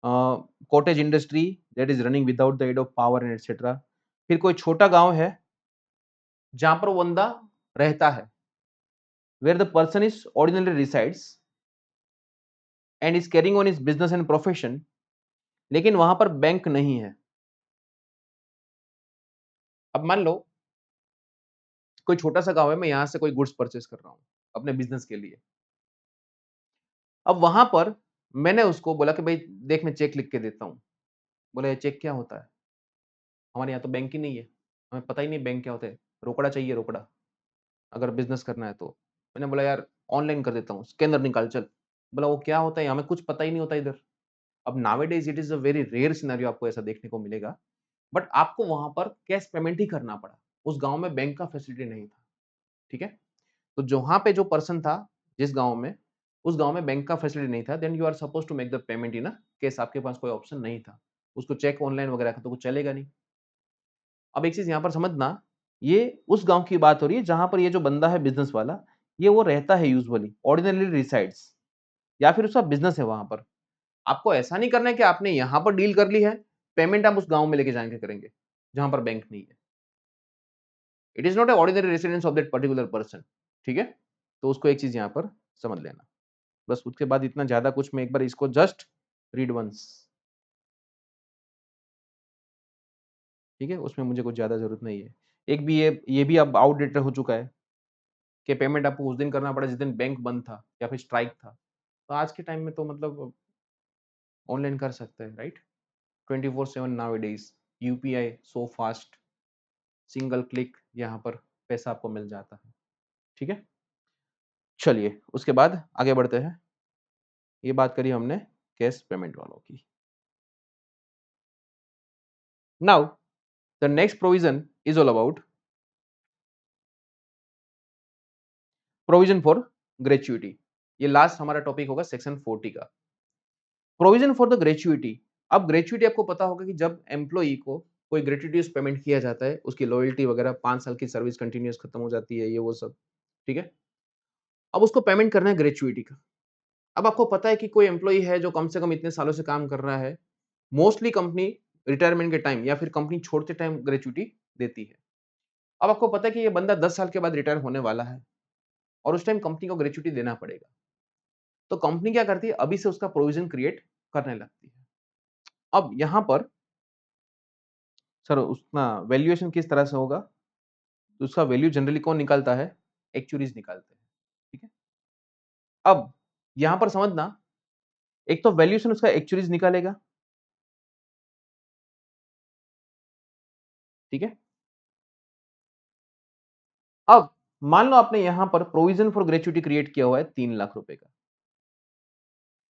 cottage industry that is running without the aid of power and etcetera. फिर कोई छोटा गांव है जहां पर वो बंदा रहता है, where the person is ordinary resides and is carrying on is business and profession, लेकिन वहां पर बैंक नहीं है। अब मान लो कोई छोटा सा गांव है, मैं यहां से कोई गुड्स परचेस कर रहा हूं अपने बिजनेस के लिए। अब वहां पर मैंने उसको बोला कि भाई देख, मैं चेक लिख के देता हूँ। बोला ये चेक क्या होता है, हमारे यहाँ तो बैंक ही नहीं है, हमें पता ही नहीं बैंक क्या होता है, रोकड़ा चाहिए, रोकड़ा, अगर बिजनेस करना है तो। मैंने बोला यार ऑनलाइन कर देता हूँ, स्कैनर निकाल चल। बोला वो क्या होता है, हमें कुछ पता ही नहीं होता इधर। अब nowadays it is a very rare scenario आपको ऐसा देखने को मिलेगा, बट आपको वहां पर कैश पेमेंट ही करना पड़ा। उस गांव में बैंक का फैसिलिटी नहीं था। ठीक है, तो जहाँ पे जो पर्सन था, जिस गांव में, उस गांव में बैंक का फैसिलिटी नहीं था, then you are suppose to make the payment in a case, आपके पास कोई ऑप्शन नहीं था, उसको चेक ऑनलाइन वगैरह का तो कुछ चलेगा नहीं। अब एक चीज यहाँ पर समझना, ये उस गांव की बात हो रही है जहां पर ये जो बंदा है बिजनेस वाला, ये वो रहता है यूजुअली, ऑर्डिनरी रिसाइड्स, या फिर उसका बिजनेस है वहां पर। आपको ऐसा नहीं करना है कि आपने यहाँ पर डील कर ली है, पेमेंट आप उस गांव में लेके जाके करेंगे जहां पर बैंक नहीं है। It is not a ordinary residence of that particular person. ठीक है, तो उसको एक चीज यहाँ पर समझ लेना। बस उसके बाद इतना ज्यादा कुछ, मैं एक बार इसको जस्ट रीड वंस। ठीक है, उसमें मुझे कुछ ज्यादा जरूरत नहीं है। एक भी ये भी अब आउटडेटेड हो चुका है कि पेमेंट आपको उस दिन करना पड़ा जिस दिन बैंक बंद था या फिर स्ट्राइक था। तो आज के टाइम में तो मतलब ऑनलाइन कर सकते हैं, right? 24/7 nowadays, UPI so fast, single click यहाँ पर पैसा आपको मिल जाता है। ठीक है, चलिए उसके बाद आगे बढ़ते हैं। ये बात करी हमने कैश पेमेंट वालों की। Now the next provision is all about provision for gratuity. ये लास्ट हमारा टॉपिक होगा सेक्शन 40 का, प्रोविजन फॉर द ग्रेचुइटी। अब ग्रेचुइटी आपको पता होगा कि जब एम्प्लॉई को कोई ग्रेचुइटियस पेमेंट किया जाता है, उसकी लॉयल्टी वगैरह 5 साल की सर्विस कंटिन्यूस खत्म हो जाती है, ये वो सब। ठीक है, अब उसको पेमेंट करना है ग्रेचुइटी का। अब आपको पता है कि कोई एम्प्लॉई है जो कम से कम इतने सालों से काम कर रहा है, मोस्टली कंपनी रिटायरमेंट के टाइम या फिर कंपनी छोड़ते टाइम ग्रेचुइटी देती है। अब आपको पता है कि ये बंदा 10 साल के बाद रिटायर होने वाला है और उस टाइम कंपनी को ग्रेचुइटी देना पड़ेगा। तो कंपनी क्या करती है, अभी से उसका प्रोविजन क्रिएट करने लगती है। अब यहां पर सर उसका वैल्यूएशन किस तरह से होगा, तो उसका वैल्यू जनरली कौन निकालता है, एक्चुअरीज निकालते हैं। ठीक है, अब यहां पर समझना, एक तो वैल्यूएशन उसका एक्चुअरीज निकालेगा। ठीक है, अब मान लो आपने यहां पर प्रोविजन फॉर ग्रेचुइटी क्रिएट किया हुआ है 3 लाख रुपए का।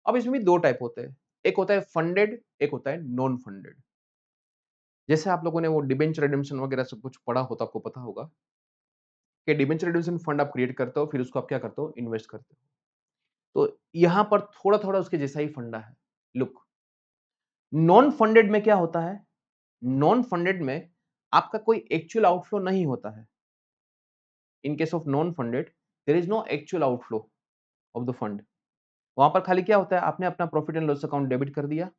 अब इसमें भी दो टाइप होते हैं, एक होता है फंडेड, एक होता है नॉन फंडेड। जैसे आप लोगों ने वो डिबेंचर रिडेम्पशन वगैरह सब कुछ पढ़ा हो तो आपको पता होगा कि डिबेंचर रिडेम्पशन फंड आप क्रिएट करते हो, फिर उसको आप क्या करते हो, इन्वेस्ट करते हो। तो यहां पर थोड़ा थोड़ा उसके जैसा ही फंडा है। लुक, नॉन फंडेड में क्या होता है, नॉन फंडेड में आपका कोई एक्चुअल आउटफ्लो नहीं होता है। In case of non funded there is no actual outflow of the fund. वहां पर खाली क्या होता है, आपने अपना profit and loss account debit कर दिया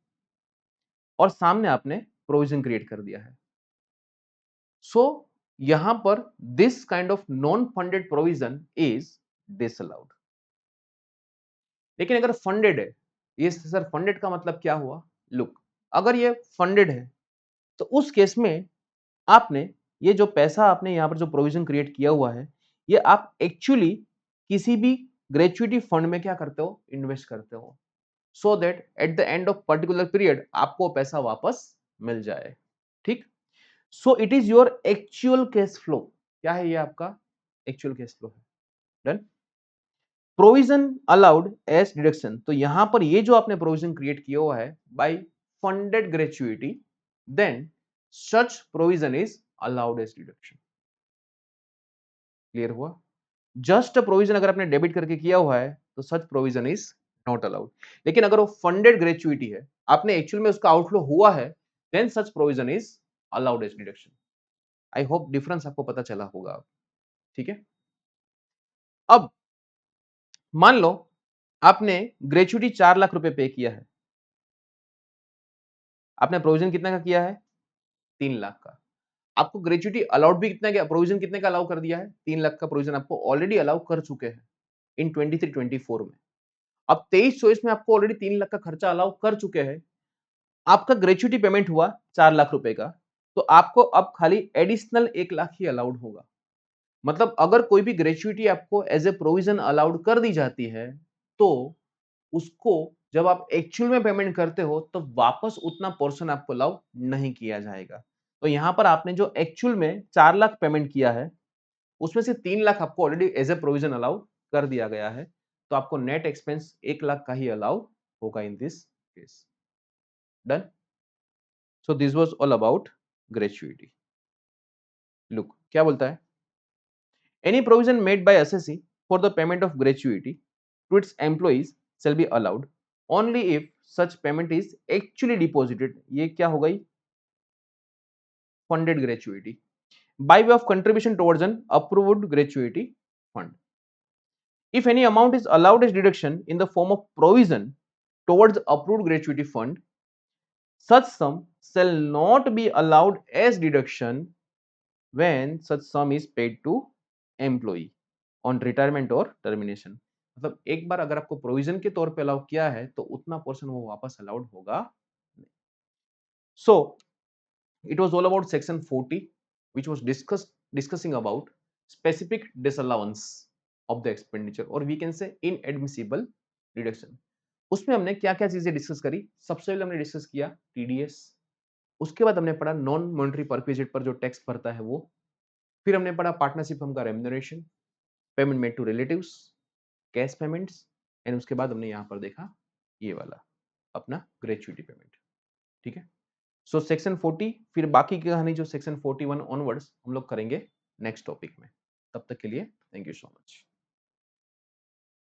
और सामने आपने प्रोविजन क्रिएट कर दिया है। सो यहां पर this kind of non funded provision is disallowed. लेकिन अगर फंडेड है, ये सर फंडेड का मतलब क्या हुआ, लुक, अगर ये फंडेड है तो उस केस में आपने ये जो पैसा आपने यहां पर जो प्रोविजन क्रिएट किया हुआ है, ये आप एक्चुअली किसी भी ग्रेचुइटी फंड में क्या करते हो, इन्वेस्ट करते हो, so that at the end of particular period आपको पैसा वापस मिल जाए। ठीक, so it is your actual cash flow. क्या है ये, आपका एक्चुअल कैश फ्लो है। Done. Provision allowed as deduction, तो यहां पर ये जो आपने प्रोविजन क्रिएट किया हुआ है by funded gratuity, then such provision is allowed as deduction. Clear हुआ? जस्ट प्रोविजन अगर आपने डेबिट करके किया हुआ है तो such provision is not allowed. लेकिन अगर वो फंडेड ग्रेचुइटी है, आपने एक्चुअल में उसका आउटफ्लो हुआ है, then such provision is allowed as deduction. I hope difference आपको पता चला होगा अब। ठीक है, अब मान लो आपने ग्रेचुइटी 4 लाख रुपए पे किया है, आपने प्रोविजन कितना का किया है, 3 लाख का। आपको ग्रेचुइटी अलाउड भी कितना, प्रोविजन कितने का अलाउ कर दिया है, 3 लाख का प्रोविजन आपको ऑलरेडी अलाउ कर चुके हैं इन 23-24 में। अब 23-24 में आपको ऑलरेडी 3 लाख का खर्चा अलाउ कर चुके हैं। आपका ग्रेचुइटी पेमेंट हुआ 4 लाख रुपए का, तो आपको अब खाली एडिशनल 1 लाख ही अलाउड होगा। मतलब अगर कोई भी ग्रेचुइटी आपको एज ए प्रोविजन अलाउड कर दी जाती है, तो उसको जब आप एक्चुअल में पेमेंट करते हो तो वापस उतना पोर्शन आपको अलाउ नहीं किया जाएगा। तो यहां पर आपने जो एक्चुअल में 4 लाख पेमेंट किया है, उसमें से 3 लाख आपको already as a provision allow कर दिया गया है। तो आपको नेट एक्सपेंस 1 लाख का ही अलाउ होगा in this case. Done. So this was all about gratuity. Look क्या बोलता है, any provision made by SSC for the payment of gratuity to its employees shall be allowed only if such payment is actually deposited, ये क्या हो गई, funded gratuity, by way of contribution towards an approved gratuity fund. If any amount is allowed as deduction in the form of provision towards approved gratuity fund, such sum shall not be allowed as deduction when such sum is paid to employee on retirement और टर्मिनेशन। मतलब एक बार अगर आपको प्रोविजन के तौर पे अलाउ किया है तो उतना पोर्शन वो वापस अलाउड होगा नहीं। सो it was all about section 40 which was discussing about specific disallowance of the expenditure or we can say inadmissible deduction। उसमें हमने क्या क्या चीजें डिस्कस करी। सबसे पहले हमने डिस्कस किया टीडीएस, उसके बाद हमने पढ़ा नॉन मॉनिटरी परक्विजिट पर जो टैक्स भरता है वो, फिर हमने पढ़ा पार्टनरशिप फर्म का remuneration, payment made to relatives, cash payments, and उसके बाद हमने यहाँ पर देखा ये वाला अपना ग्रेचुइटी पेमेंट। ठीक है, सो सेक्शन 40 फिर बाकी की कहानी जो सेक्शन 41 ऑनवर्ड्स हम लोग करेंगे नेक्स्ट टॉपिक में। तब तक के लिए थैंक यू सो मच।